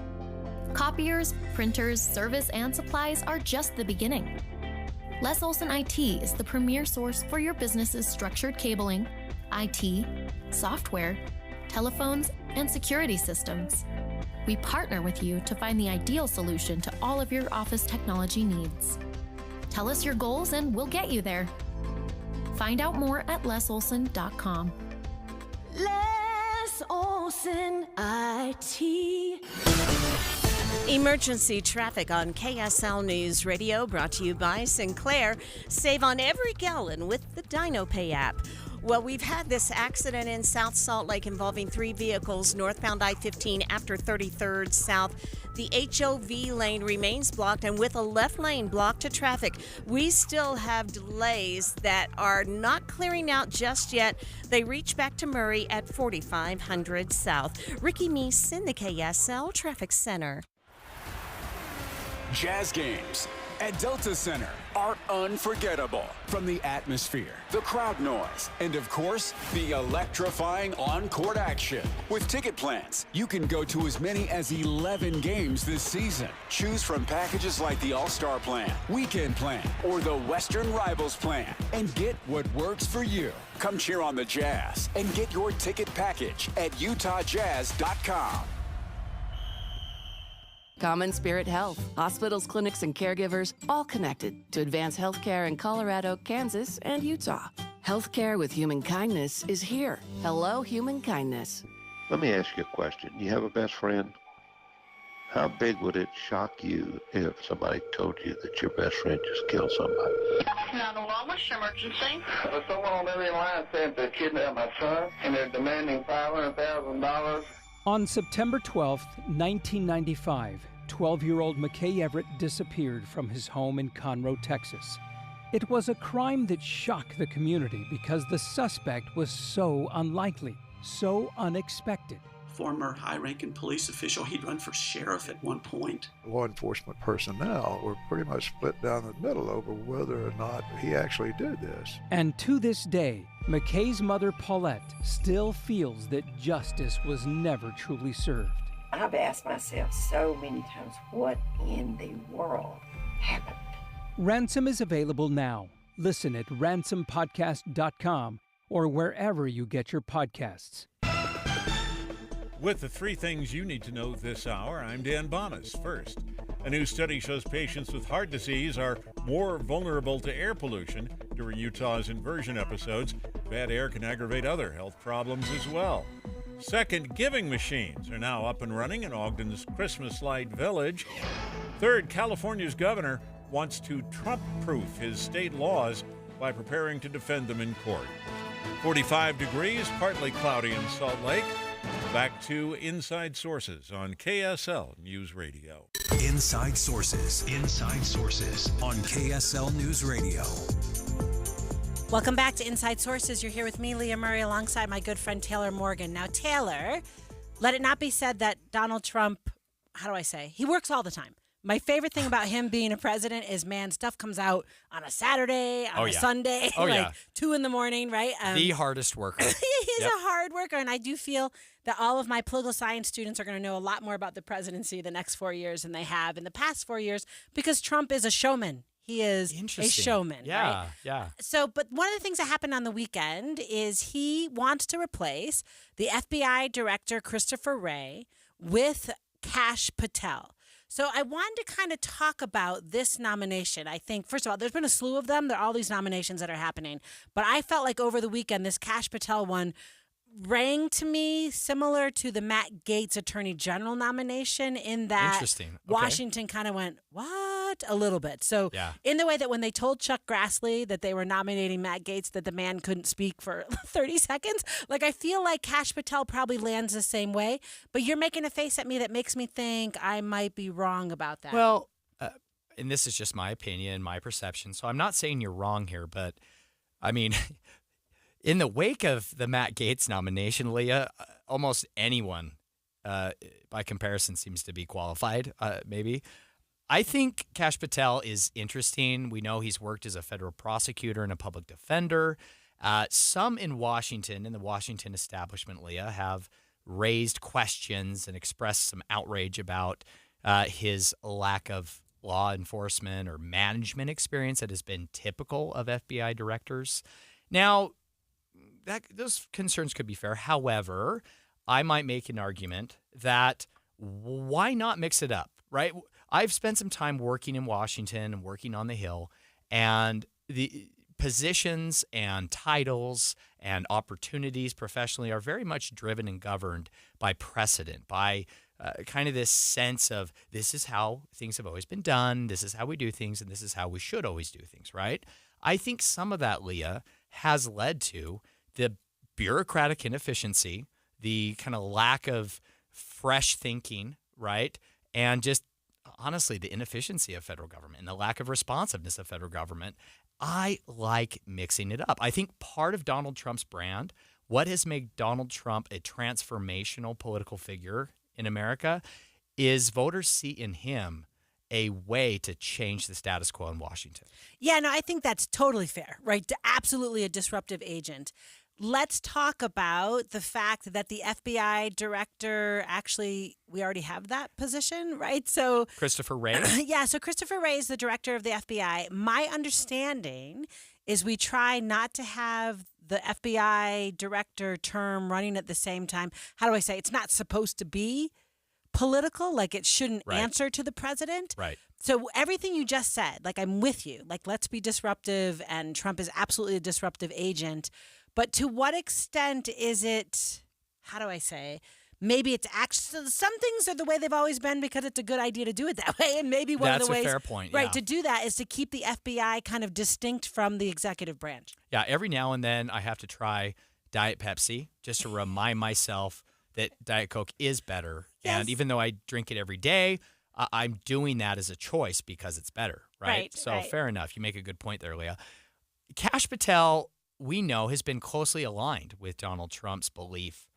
Copiers, printers, service, and supplies are just the beginning. Les Olson IT is the premier source for your business's structured cabling, IT, software, telephones, and security systems. We partner with you to find the ideal solution to all of your office technology needs. Tell us your goals and we'll get you there. Find out more at lesolson.com. Les Olson IT. Emergency traffic on KSL News Radio, brought to you by Sinclair. Save on every gallon with the DinoPay app. Well, we've had this accident in South Salt Lake involving 3 vehicles northbound I-15 after 33rd South. The HOV lane remains blocked, and with a left lane blocked to traffic, we still have delays that are not clearing out just yet. They reach back to Murray at 4500 South. Ricky Meese in the KSL Traffic Center. Jazz games at Delta Center are unforgettable. From the atmosphere, the crowd noise, and of course, the electrifying on-court action. With ticket plans, you can go to as many as 11 games this season. Choose from packages like the All-Star Plan, Weekend Plan, or the Western Rivals Plan, and get what works for you. Come cheer on the Jazz and get your ticket package at utahjazz.com. Common Spirit Health. Hospitals, clinics, and caregivers all connected to advance healthcare in Colorado, Kansas, and Utah. Healthcare with human kindness is here. Hello, human kindness. Let me ask you a question. You have a best friend? How big would it shock you if somebody told you that your best friend just killed somebody? 911, what's your emergency? Someone on every line said they kidnapped my son, and they're demanding $500,000. On September 12th, 1995, 12-year-old McKay Everett disappeared from his home in Conroe, Texas. It was a crime that shocked the community because the suspect was so unlikely, so unexpected. Former high-ranking police official, he'd run for sheriff at one point. Law enforcement personnel were pretty much split down the middle over whether or not he actually did this. And to this day, McKay's mother, Paulette, still feels that justice was never truly served. I've asked myself so many times, what in the world happened? Ransom is available now. Listen at ransompodcast.com or wherever you get your podcasts. With the 3 things you need to know this hour, I'm Dan Bonas. First, a new study shows patients with heart disease are more vulnerable to air pollution during Utah's inversion episodes. Bad air can aggravate other health problems as well. Second, giving machines are now up and running in Ogden's Christmas Light Village. Third, California's governor wants to Trump-proof his state laws by preparing to defend them in court. 45 degrees, partly cloudy in Salt Lake. Back to Inside Sources on KSL News Radio. Inside Sources. Inside Sources on KSL News Radio. Welcome back to Inside Sources. You're here with me, Leah Murray, alongside my good friend Taylor Morgan. Now, Taylor, let it not be said that Donald Trump, how do I say, he works all the time. My favorite thing about him being a president is, man, stuff comes out on a Saturday, on a Sunday, 2 in the morning, right? The hardest worker. He's a hard worker, and I do feel that all of my political science students are going to know a lot more about the presidency the next 4 years than they have in the past 4 years, because Trump is a showman. He is a showman, right? Yeah. So, but one of the things that happened on the weekend is he wants to replace the FBI director, Christopher Wray, with Kash Patel. So I wanted to kind of talk about this nomination. I think, first of all, there's been a slew of them. There are all these nominations that are happening. But I felt like over the weekend, this Kash Patel one rang to me similar to the Matt Gaetz Attorney General nomination in that Washington kind of went, what? A little bit. So in the way that when they told Chuck Grassley that they were nominating Matt Gaetz, that the man couldn't speak for 30 seconds, like I feel like Kash Patel probably lands the same way. But you're making a face at me that makes me think I might be wrong about that. Well, and this is just my opinion, my perception. So I'm not saying you're wrong here, but I mean... In the wake of the Matt Gaetz nomination, Leah, almost anyone, by comparison, seems to be qualified, maybe. I think Kash Patel is interesting. We know he's worked as a federal prosecutor and a public defender. Some in Washington, in the Washington establishment, Leah, have raised questions and expressed some outrage about his lack of law enforcement or management experience that has been typical of FBI directors. Now, those concerns could be fair. However, I might make an argument that why not mix it up, right? I've spent some time working in Washington and working on the Hill, and the positions and titles and opportunities professionally are very much driven and governed by precedent, by kind of this sense of this is how things have always been done, this is how we do things, and this is how we should always do things, right? I think some of that, Leah, has led to the bureaucratic inefficiency, the kind of lack of fresh thinking, right? And just honestly, the inefficiency of federal government and the lack of responsiveness of federal government. I like mixing it up. I think part of Donald Trump's brand, what has made Donald Trump a transformational political figure in America, is voters see in him a way to change the status quo in Washington. Yeah, no, I think that's totally fair, right? Absolutely a disruptive agent. Let's talk about the fact that the FBI director, actually, we already have that position, right? So Christopher Wray? Yeah, so Christopher Wray is the director of the FBI. My understanding is we try not to have the FBI director term running at the same time. How do I say? It's not supposed to be political, like it shouldn't answer to the president. Right. So everything you just said, like I'm with you, like let's be disruptive, and Trump is absolutely a disruptive agent. But to what extent is it, how do I say, maybe it's actually, some things are the way they've always been because it's a good idea to do it that way. And maybe one of the ways, that's a fair point, right, yeah. to do that is to keep the FBI kind of distinct from the executive branch. Yeah, every now and then I have to try Diet Pepsi just to remind myself that Diet Coke is better. Yes. And even though I drink it every day, I'm doing that as a choice because it's better, right? So fair enough. You make a good point there, Leah. Kash Patel, we know, has been closely aligned with Donald Trump's belief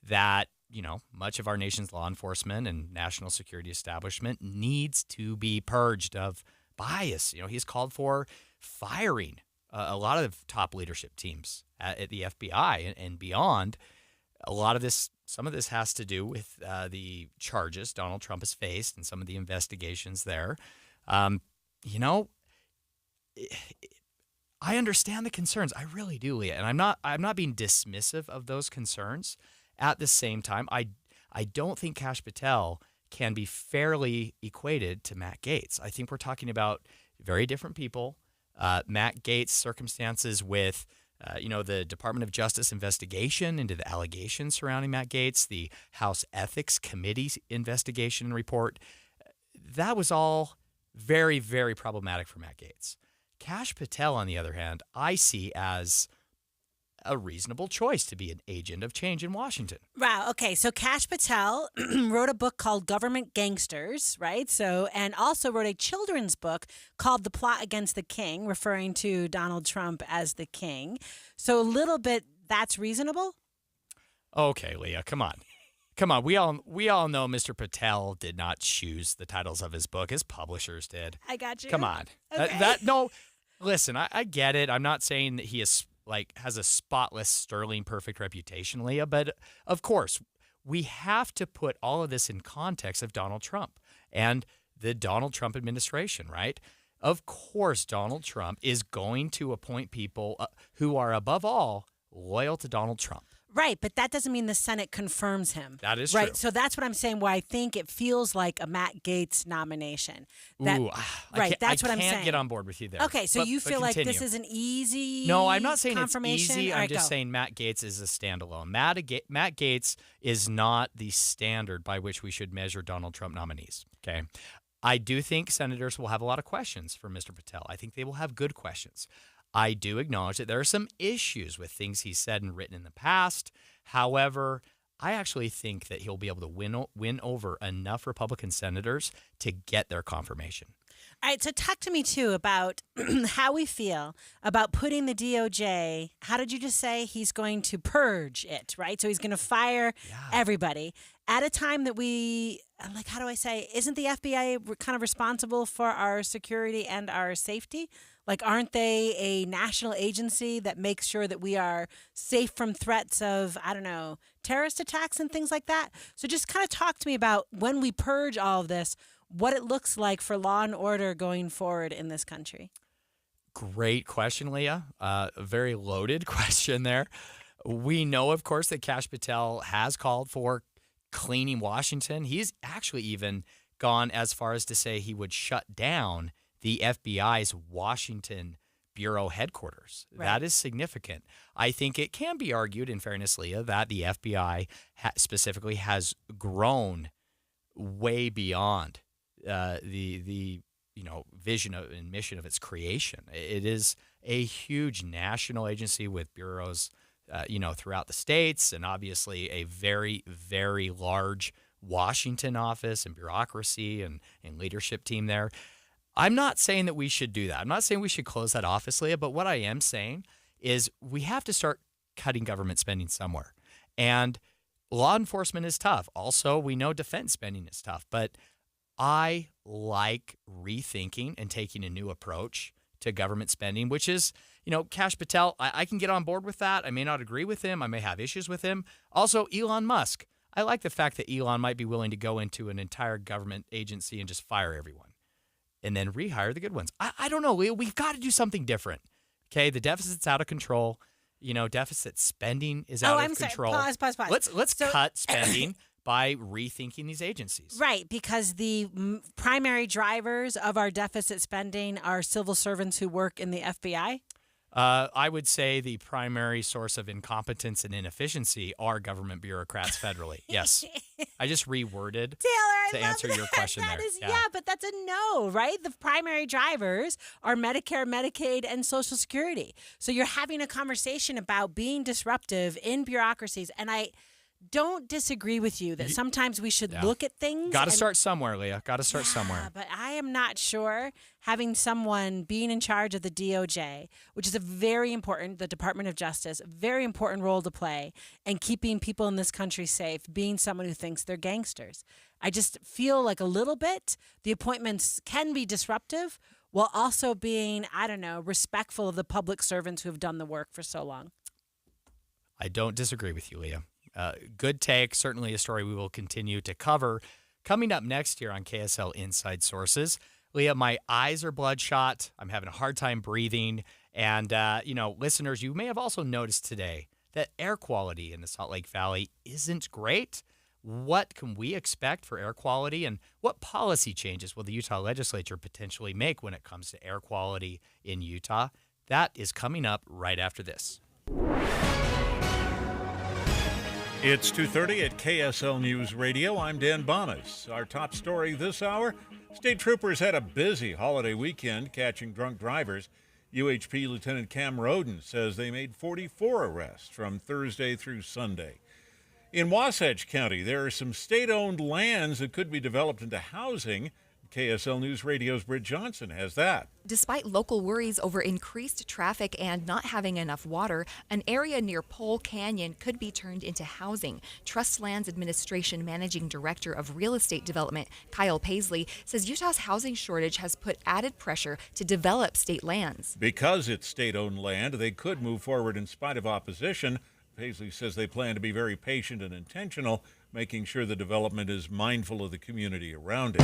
that, you know, much of our nation's law enforcement and national security establishment needs to be purged of bias. You know, he's called for firing a lot of top leadership teams at the FBI and beyond. A lot of this, some of this has to do with the charges Donald Trump has faced and some of the investigations there. You know, I understand the concerns. I really do, Leah. And I'm not being dismissive of those concerns. At the same time, I don't think Kash Patel can be fairly equated to Matt Gaetz. I think we're talking about very different people. Matt Gaetz' circumstances with, the Department of Justice investigation into the allegations surrounding Matt Gaetz, the House Ethics Committee's investigation and report, that was all very, very problematic for Matt Gaetz. Kash Patel, on the other hand, I see as a reasonable choice to be an agent of change in Washington. Wow. Okay. So Kash Patel wrote a book called Government Gangsters, right? So, and also wrote a children's book called The Plot Against the King, referring to Donald Trump as the king. So a little bit, that's reasonable? Okay, Leah, come on. Come on. We all know Mr. Patel did not choose the titles of his book. His publishers did. I got you. Come on. Okay. Listen, I get it. I'm not saying that he is has a spotless, sterling, perfect reputation, Leah, but of course, we have to put all of this in context of Donald Trump and the Donald Trump administration, right? Of course, Donald Trump is going to appoint people who are, above all, loyal to Donald Trump. Right, but that doesn't mean the Senate confirms him. That is right. true. So that's what I'm saying, why I think it feels like a Matt Gaetz nomination. That's what I'm saying. I can't get on board with you there. Okay, so you feel like this is an easy No, I'm not saying it's confirmation? easy. All I'm right, just go. saying Matt Gaetz is a standalone. Matt Gaetz is not the standard by which we should measure Donald Trump nominees, okay? I do think senators will have a lot of questions for Mr. Patel. I think they will have good questions. I do acknowledge that there are some issues with things he's said and written in the past. However, I actually think that he'll be able to win over enough Republican senators to get their confirmation. All right, so talk to me, too, about how we feel about putting the DOJ, how did you just say? He's going to purge it, right? So he's going to fire everybody at a time that how do I say, isn't the FBI kind of responsible for our security and our safety? Like, aren't they a national agency that makes sure that we are safe from threats of, terrorist attacks and things like that? So just kind of talk to me about when we purge all of this, what it looks like for law and order going forward in this country. Great question, Leah. A very loaded question there. We know, of course, that Kash Patel has called for cleaning Washington. He's actually even gone as far as to say he would shut down the FBI's Washington Bureau headquarters. Right. That is significant. I think it can be argued, in fairness, Leah, that the FBI specifically has grown way beyond the vision and mission of its creation. It is a huge national agency with bureaus, throughout the states, and obviously a very, very large Washington office and bureaucracy and leadership team there. I'm not saying that we should do that. I'm not saying we should close that office, Leah, but what I am saying is we have to start cutting government spending somewhere. And law enforcement is tough. Also, we know defense spending is tough, but I like rethinking and taking a new approach to government spending, which is, Kash Patel, I can get on board with that. I may not agree with him. I may have issues with him. Also, Elon Musk. I like the fact that Elon might be willing to go into an entire government agency and just fire everyone and then rehire the good ones. I don't know, Leah. We've got to do something different. Okay, the deficit's out of control. Deficit spending is out of control. Sorry. Pause. Let's cut spending by rethinking these agencies. Right, because the primary drivers of our deficit spending are civil servants who work in the FBI. I would say the primary source of incompetence and inefficiency are government bureaucrats federally. Yes. I just reworded Taylor, to answer your question there. Yeah, but that's a no, right? The primary drivers are Medicare, Medicaid, and Social Security. So you're having a conversation about being disruptive in bureaucracies, and I don't disagree with you that sometimes we should look at things. Got to start somewhere, Leah. Got to start somewhere. But I am not sure having someone being in charge of the DOJ, which is a very important, the Department of Justice, very important role to play, and keeping people in this country safe, being someone who thinks they're gangsters. I just feel like a little bit the appointments can be disruptive while also being, respectful of the public servants who have done the work for so long. I don't disagree with you, Leah. Good take. Certainly a story we will continue to cover. Coming up next here on KSL Inside Sources, Leah, my eyes are bloodshot. I'm having a hard time breathing. And, listeners, you may have also noticed today that air quality in the Salt Lake Valley isn't great. What can we expect for air quality, and what policy changes will the Utah legislature potentially make when it comes to air quality in Utah? That is coming up right after this. It's 2:30 at KSL News Radio. I'm Dan Bonas. Our top story this hour, state troopers had a busy holiday weekend catching drunk drivers. UHP Lieutenant Cam Roden says they made 44 arrests from Thursday through Sunday. In Wasatch County, there are some state-owned lands that could be developed into housing. KSL News Radio's Britt Johnson has that. Despite local worries over increased traffic and not having enough water, an area near Pole Canyon could be turned into housing. Trust Lands Administration Managing Director of Real Estate Development, Kyle Paisley, says Utah's housing shortage has put added pressure to develop state lands. Because it's state-owned land, they could move forward in spite of opposition. Paisley says they plan to be very patient and intentional, making sure the development is mindful of the community around it.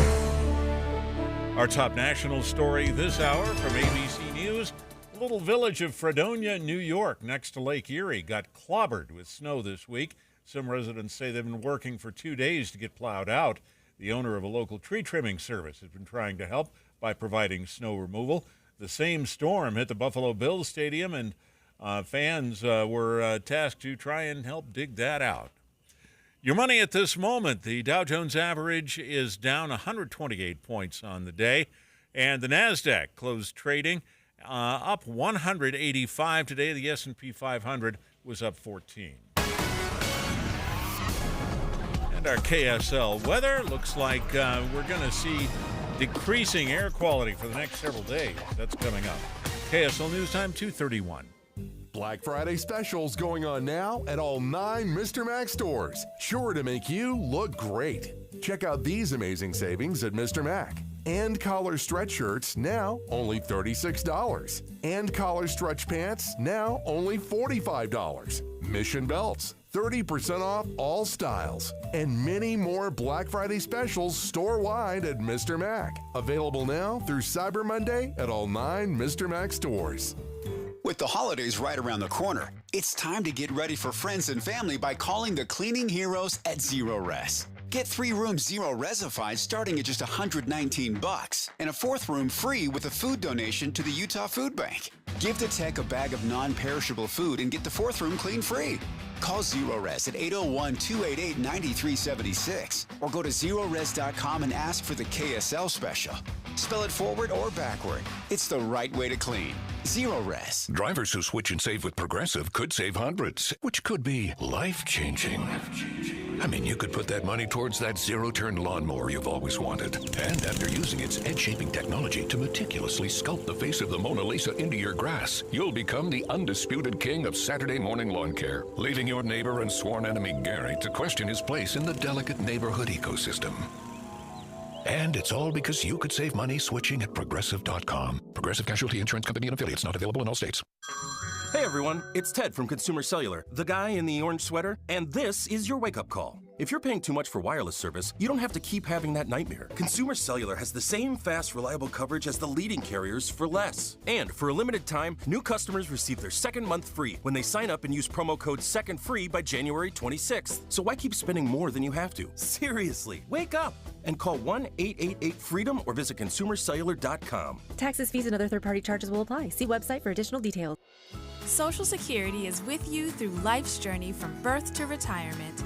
Our top national story this hour from ABC News. The little village of Fredonia, New York, next to Lake Erie, got clobbered with snow this week. Some residents say they've been working for 2 days to get plowed out. The owner of a local tree trimming service has been trying to help by providing snow removal. The same storm hit the Buffalo Bills Stadium, and fans were tasked to try and help dig that out. Your money at this moment, the Dow Jones average is down 128 points on the day, and the NASDAQ closed trading up 185 today. The S&P 500 was up 14. And our KSL weather looks like we're going to see decreasing air quality for the next several days. That's coming up. KSL News Time, 2:31. Black Friday specials going on now at all 9 Mr. Mac stores. Sure to make you look great. Check out these amazing savings at Mr. Mac. And collar stretch shirts now only $36. And collar stretch pants now only $45. Mission belts 30% off all styles. And many more Black Friday specials store-wide at Mr. Mac. Available now through Cyber Monday at all 9 Mr. Mac stores. With the holidays right around the corner, it's time to get ready for friends and family by calling the cleaning heroes at Zero Res. Get 3 rooms Zero Resified starting at just $119 and a 4th room free with a food donation to the Utah Food Bank. Give the tech a bag of non-perishable food and get the 4th room clean free. Call Zero Res at 801-288-9376 or go to zerores.com and ask for the KSL special. Spell it forward or backward. It's the right way to clean. Zero Res. Drivers who switch and save with Progressive could save hundreds, which could be life-changing. I mean, you could put that money towards that zero-turn lawnmower you've always wanted. And after using its edge-shaping technology to meticulously sculpt the face of the Mona Lisa into your grass, you'll become the undisputed king of Saturday morning lawn care, leaving your neighbor and sworn enemy Gary to question his place in the delicate neighborhood ecosystem. And it's all because you could save money switching at Progressive.com. Progressive Casualty Insurance Company and affiliates, not available in all states. Hey everyone, it's Ted from Consumer Cellular, the guy in the orange sweater, and this is your wake-up call. If you're paying too much for wireless service, you don't have to keep having that nightmare. Consumer Cellular has the same fast, reliable coverage as the leading carriers for less. And for a limited time, new customers receive their second month free when they sign up and use promo code SECONDFREE by January 26th. So why keep spending more than you have to? Seriously, wake up and call 1-888-FREEDOM or visit consumercellular.com. Taxes, fees, and other third-party charges will apply. See website for additional details. Social Security is with you through life's journey from birth to retirement.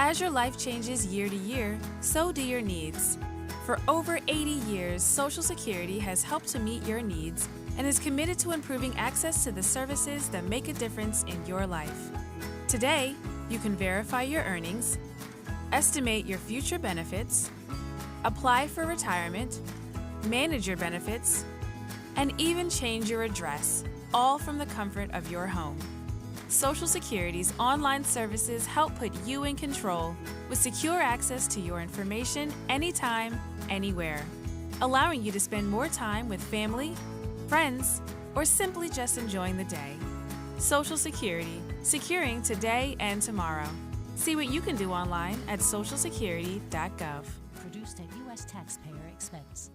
As your life changes year to year, so do your needs. For over 80 years, Social Security has helped to meet your needs and is committed to improving access to the services that make a difference in your life. Today, you can verify your earnings, estimate your future benefits, apply for retirement, manage your benefits, and even change your address, all from the comfort of your home. Social Security's online services help put you in control with secure access to your information anytime, anywhere, allowing you to spend more time with family, friends, or simply just enjoying the day. Social Security, securing today and tomorrow. See what you can do online at socialsecurity.gov. Produced at U.S. taxpayer expense.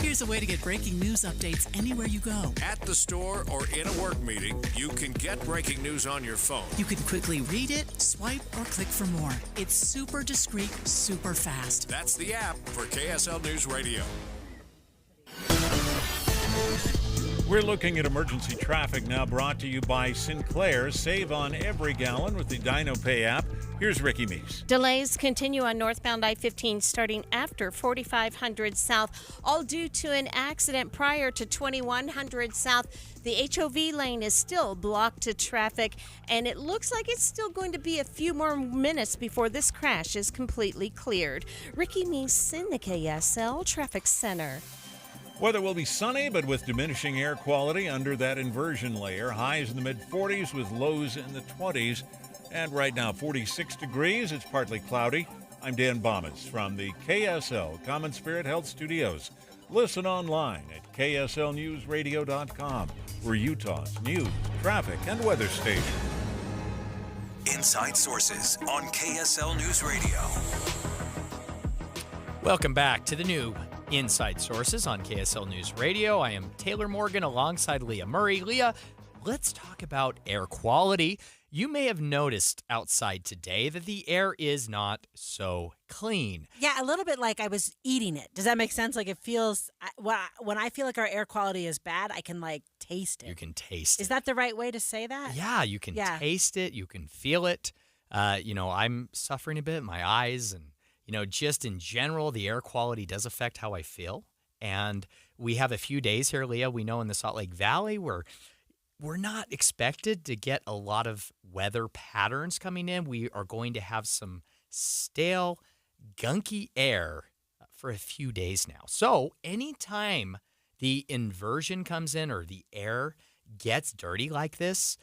Here's a way to get breaking news updates anywhere you go. At the store or in a work meeting, you can get breaking news on your phone. You can quickly read it, swipe, or click for more. It's super discreet, super fast. That's the app for KSL News Radio. We're looking at emergency traffic now, brought to you by Sinclair. Save on every gallon with the DinoPay app. Here's Ricky Meese. Delays continue on northbound I-15 starting after 4500 South, all due to an accident prior to 2100 South. The HOV lane is still blocked to traffic, and it looks like it's still going to be a few more minutes before this crash is completely cleared. Ricky Meese in the KSL Traffic Center. Weather will be sunny, but with diminishing air quality under that inversion layer. Highs in the mid-40s with lows in the 20s. And right now, 46 degrees. It's partly cloudy. I'm Dan Bomas from the KSL Common Spirit Health Studios. Listen online at kslnewsradio.com. We're Utah's news, traffic, and weather station. Inside Sources on KSL News Radio. Welcome back to the new Inside Sources on KSL News Radio. I am Taylor Morgan alongside Leah Murray. Leah, let's talk about air quality. You may have noticed outside today that the air is not so clean. Yeah, a little bit like I was eating it. Does that make sense? Like it feels, when I feel like our air quality is bad, I can like taste it. You can taste it. Is that the right way to say that? Yeah, you can taste it. You can feel it. I'm suffering a bit, my eyes, and just in general, the air quality does affect how I feel. And we have a few days here, Leah. We know in the Salt Lake Valley where we're not expected to get a lot of weather patterns coming in. We are going to have some stale, gunky air for a few days now. So anytime the inversion comes in or the air gets dirty like this,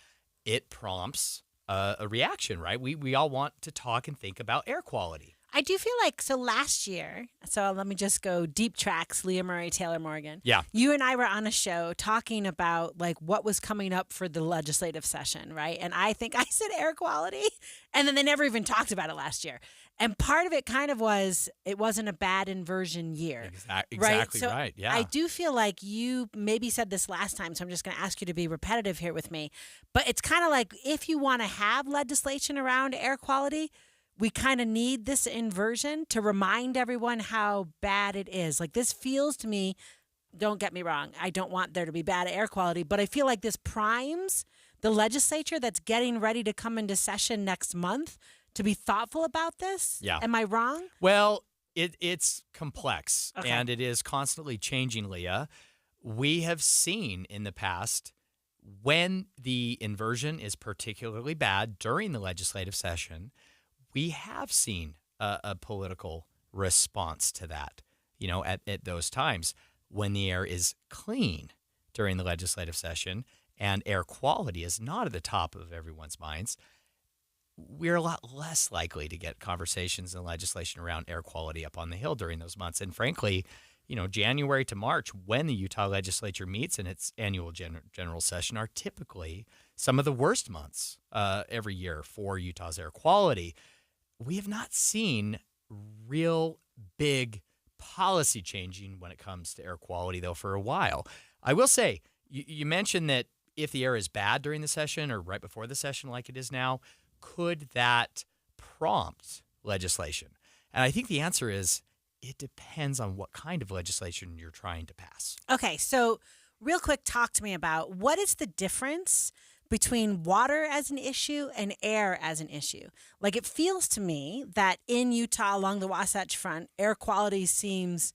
it prompts a reaction, right? We all want to talk and think about air quality. I do feel like, so last year, so let me just go deep tracks, Leah Murray, Taylor Morgan. Yeah. You and I were on a show talking about like what was coming up for the legislative session, right? And I think I said air quality, and then they never even talked about it last year. And part of it kind of was, it wasn't a bad inversion year. Exactly So right. Yeah. I do feel like you maybe said this last time, so I'm just going to ask you to be repetitive here with me. But it's kind of like if you want to have legislation around air quality, we kind of need this inversion to remind everyone how bad it is. Like this feels to me, don't get me wrong, I don't want there to be bad air quality, but I feel like this primes the legislature that's getting ready to come into session next month to be thoughtful about this. Yeah. Am I wrong? Well, it's complex, Okay. and it is constantly changing, Leah. We have seen in the past when the inversion is particularly bad during the legislative session, we have seen a political response to that, at those times. When the air is clean during the legislative session and air quality is not at the top of everyone's minds, we're a lot less likely to get conversations and legislation around air quality up on the Hill during those months. And frankly, January to March, when the Utah legislature meets in its annual general session, are typically some of the worst months every year for Utah's air quality. We have not seen real big policy changing when it comes to air quality, though, for a while. I will say, you mentioned that if the air is bad during the session or right before the session like it is now, could that prompt legislation? And I think the answer is it depends on what kind of legislation you're trying to pass. Okay, so real quick, talk to me about what is the difference between water as an issue and air as an issue. Like it feels to me that in Utah along the Wasatch Front, air quality seems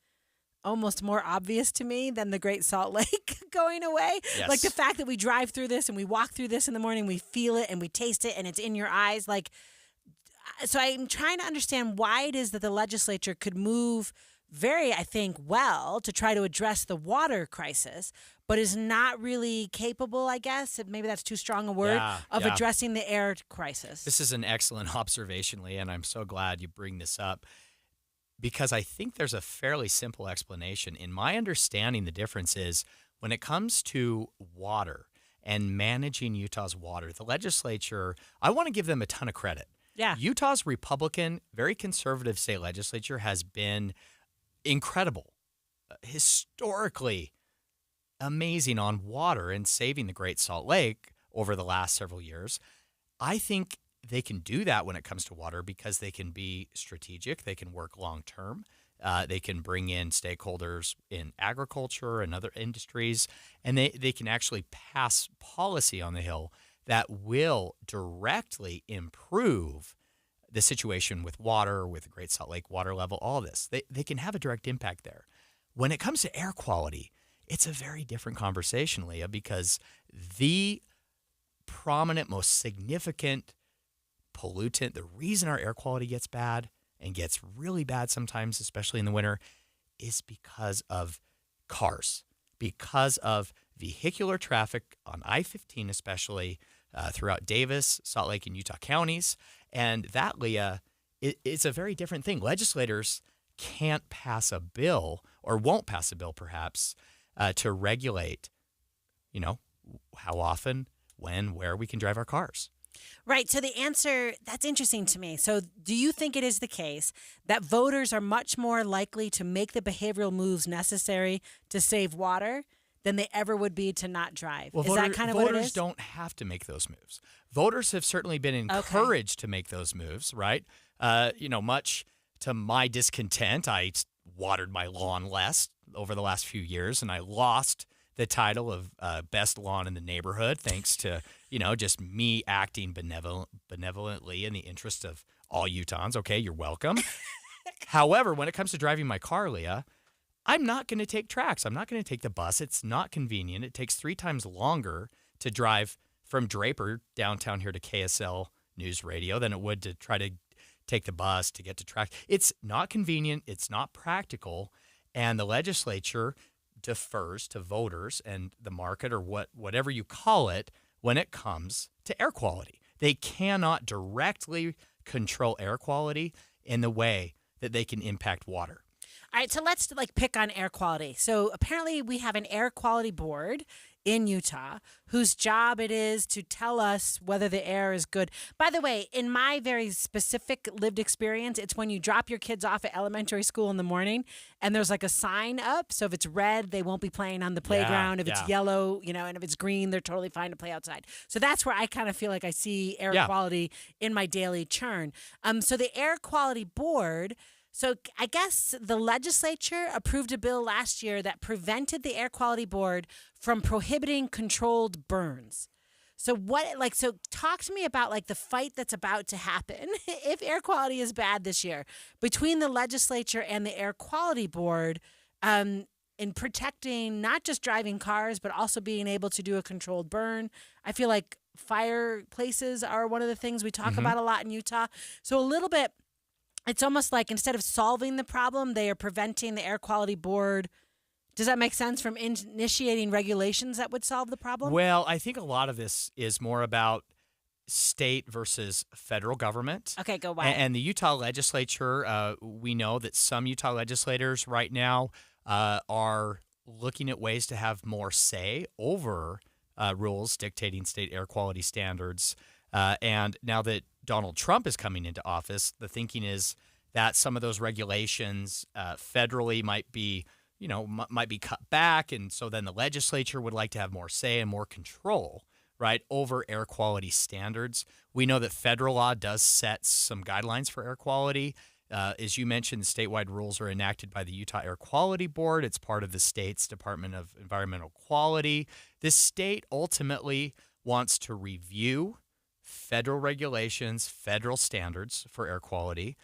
almost more obvious to me than the Great Salt Lake going away. Yes. Like the fact that we drive through this and we walk through this in the morning, we feel it and we taste it and it's in your eyes. Like, so I'm trying to understand why it is that the legislature could move very, I think, well to try to address the water crisis, but is not really capable, I guess, maybe that's too strong a word, of addressing the air crisis. This is an excellent observation, Lee, and I'm so glad you bring this up because I think there's a fairly simple explanation. In my understanding, the difference is when it comes to water and managing Utah's water, the legislature, I want to give them a ton of credit. Yeah. Utah's Republican, very conservative state legislature has been incredible, historically amazing on water and saving the Great Salt Lake over the last several years. I think they can do that when it comes to water because they can be strategic. They can work long term. They can bring in stakeholders in agriculture and other industries, and they can actually pass policy on the Hill that will directly improve the situation with water, with the Great Salt Lake water level, all this. They can have a direct impact there. When it comes to air quality, it's a very different conversation, Leah, because the prominent, most significant pollutant, the reason our air quality gets bad and gets really bad sometimes, especially in the winter, is because of cars, because of vehicular traffic on I-15 especially, throughout Davis, Salt Lake, and Utah counties. And that, Leah, it's a very different thing. Legislators can't pass a bill, or won't pass a bill perhaps, to regulate, how often, when, where we can drive our cars. Right. So the answer, that's interesting to me. So do you think it is the case that voters are much more likely to make the behavioral moves necessary to save water than they ever would be to not drive? Well, is that kind of what it is? Voters don't have to make those moves. Voters have certainly been encouraged to make those moves, right? Much to my discontent, I watered my lawn less over the last few years, and I lost the title of best lawn in the neighborhood thanks to, just me acting benevolently in the interest of all Utahns. Okay, you're welcome. However, when it comes to driving my car, Leah, I'm not going to take tracks. I'm not going to take the bus. It's not convenient. It takes 3 times longer to drive from Draper downtown here to KSL News Radio than it would to try to take the bus to get to tracks. It's not convenient. It's not practical. And the legislature defers to voters and the market, or whatever you call it, when it comes to air quality. They cannot directly control air quality in the way that they can impact water. All right, so let's pick on air quality. So apparently we have an air quality board in Utah whose job it is to tell us whether the air is good. By the way, in my very specific lived experience, it's when you drop your kids off at elementary school in the morning and there's a sign up. So if it's red, they won't be playing on the playground. If it's yellow, and if it's green, they're totally fine to play outside. So that's where I kind of feel like I see air quality in my daily churn. So the air quality board. So I guess the legislature approved a bill last year that prevented the Air Quality Board from prohibiting controlled burns. So so talk to me about the fight that's about to happen if air quality is bad this year between the legislature and the Air Quality Board in protecting not just driving cars, but also being able to do a controlled burn. I feel like fireplaces are one of the things we talk about a lot in Utah. So a little bit, it's almost like instead of solving the problem, they are preventing the Air Quality Board. Does that make sense, from initiating regulations that would solve the problem? Well, I think a lot of this is more about state versus federal government. Okay, go why. And the Utah legislature, we know that some Utah legislators right now are looking at ways to have more say over rules dictating state air quality standards. And now that Donald Trump is coming into office, the thinking is that some of those regulations federally might be cut back. And so then the legislature would like to have more say and more control, right, over air quality standards. We know that federal law does set some guidelines for air quality. As you mentioned, statewide rules are enacted by the Utah Air Quality Board. It's part of the state's Department of Environmental Quality. The state ultimately wants to review federal regulations, federal standards for air quality.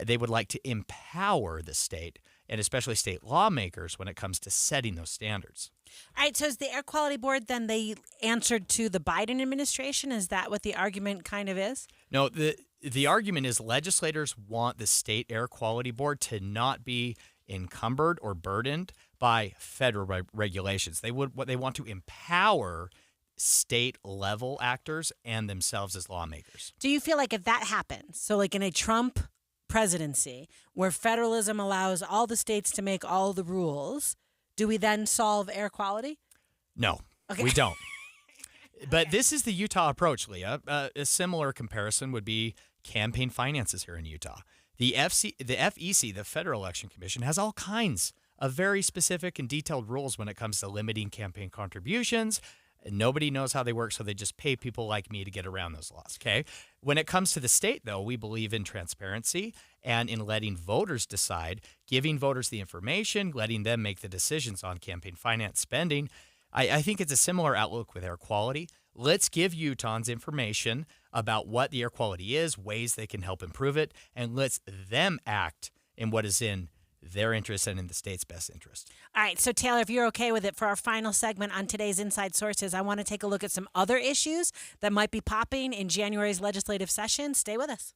They would like to empower the state and especially state lawmakers when it comes to setting those standards. All right, so is the Air Quality Board then they answered to the Biden administration? Is that what the argument kind of is? No, the argument is legislators want the state Air Quality Board to not be encumbered or burdened by federal regulations. They want to empower state-level actors and themselves as lawmakers. Do you feel like if that happens, so in a Trump presidency where federalism allows all the states to make all the rules, do we then solve air quality? No, we don't. But this is the Utah approach, Leah. A similar comparison would be campaign finances here in Utah. The FEC, the Federal Election Commission, has all kinds of very specific and detailed rules when it comes to limiting campaign contributions. Nobody knows how they work, so they just pay people like me to get around those laws, okay? When it comes to the state, though, we believe in transparency and in letting voters decide, giving voters the information, letting them make the decisions on campaign finance spending. I think it's a similar outlook with air quality. Let's give Utahns information about what the air quality is, ways they can help improve it, and let's them act in what is in their interest and in the state's best interest. All right, so Taylor, if you're okay with it, for our final segment on today's Inside Sources, I want to take a look at some other issues that might be popping in January's legislative session. Stay with us.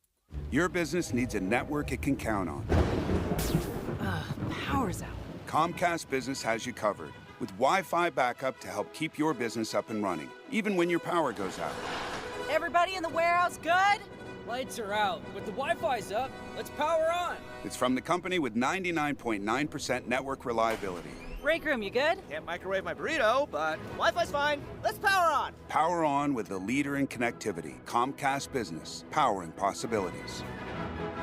Your business needs a network it can count on. Power's out. Comcast Business has you covered with Wi-Fi backup to help keep your business up and running, even when your power goes out. Everybody in the warehouse good? Lights are out, but the Wi-Fi's up. Let's power on. It's from the company with 99.9% network reliability. Break room, you good? Can't microwave my burrito, but Wi-Fi's fine. Let's power on. Power on with the leader in connectivity, Comcast Business, powering possibilities.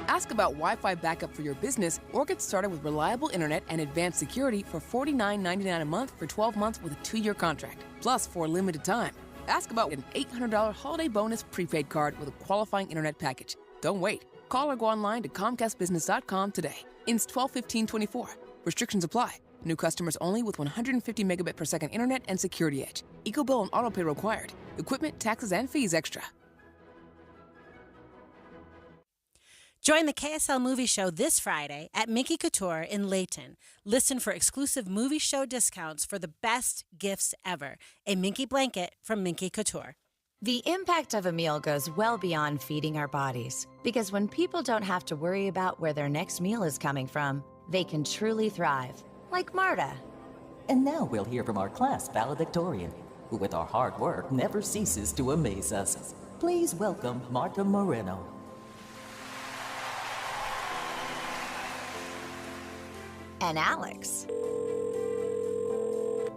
Ask about Wi-Fi backup for your business or get started with reliable internet and advanced security for $49.99 a month for 12 months with a 2-year contract, plus for a limited time. Ask about an $800 holiday bonus prepaid card with a qualifying internet package. Don't wait. Call or go online to ComcastBusiness.com today. Ends 12/15/24. Restrictions apply. New customers only with 150 megabit per second internet and security edge. EcoBill and autopay required. Equipment, taxes, and fees extra. Join the KSL Movie Show this Friday at Minky Couture in Layton. Listen for exclusive movie show discounts for the best gifts ever. A Minky blanket from Minky Couture. The impact of a meal goes well beyond feeding our bodies. Because when people don't have to worry about where their next meal is coming from, they can truly thrive. Like Marta. And now we'll hear from our class valedictorian, who with our hard work never ceases to amaze us. Please welcome Marta Moreno. and Alex.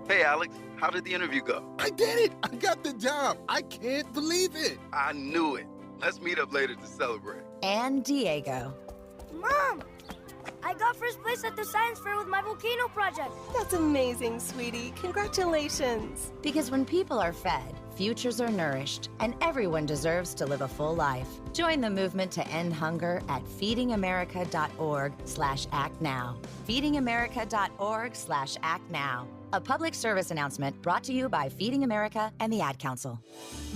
Hey, Alex, how did the interview go? I did it! I got the job! I can't believe it! I knew it. Let's meet up later to celebrate. And Diego. Mom! I got first place at the science fair with my volcano project. That's amazing, sweetie. Congratulations. Because when people are fed, futures are nourished, and everyone deserves to live a full life. Join the movement to end hunger at feedingamerica.org/actnow. feedingamerica.org/actnow. A public service announcement brought to you by Feeding America and the Ad Council.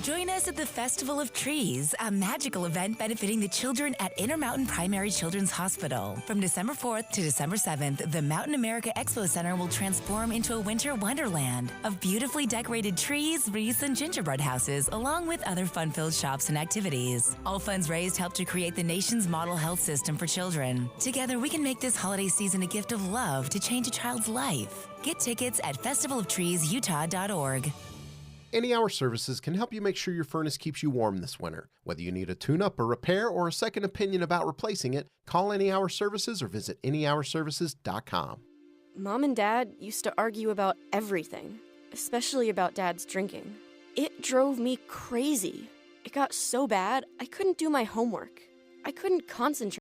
Join us at the Festival of Trees, a magical event benefiting the children at Intermountain Primary Children's Hospital. From December 4th to December 7th, the Mountain America Expo Center will transform into a winter wonderland of beautifully decorated trees, wreaths, and gingerbread houses, along with other fun-filled shops and activities. All funds raised help to create the nation's model health system for children. Together, we can make this holiday season a gift of love to change a child's life. Get tickets at festivalofTreesUtah.org. Any Hour Services can help you make sure your furnace keeps you warm this winter. Whether you need a tune-up, a repair, or a second opinion about replacing it, call Any Hour Services or visit anyhourservices.com. Mom and Dad used to argue about everything, especially about Dad's drinking. It drove me crazy. It got so bad, I couldn't do my homework. I couldn't concentrate.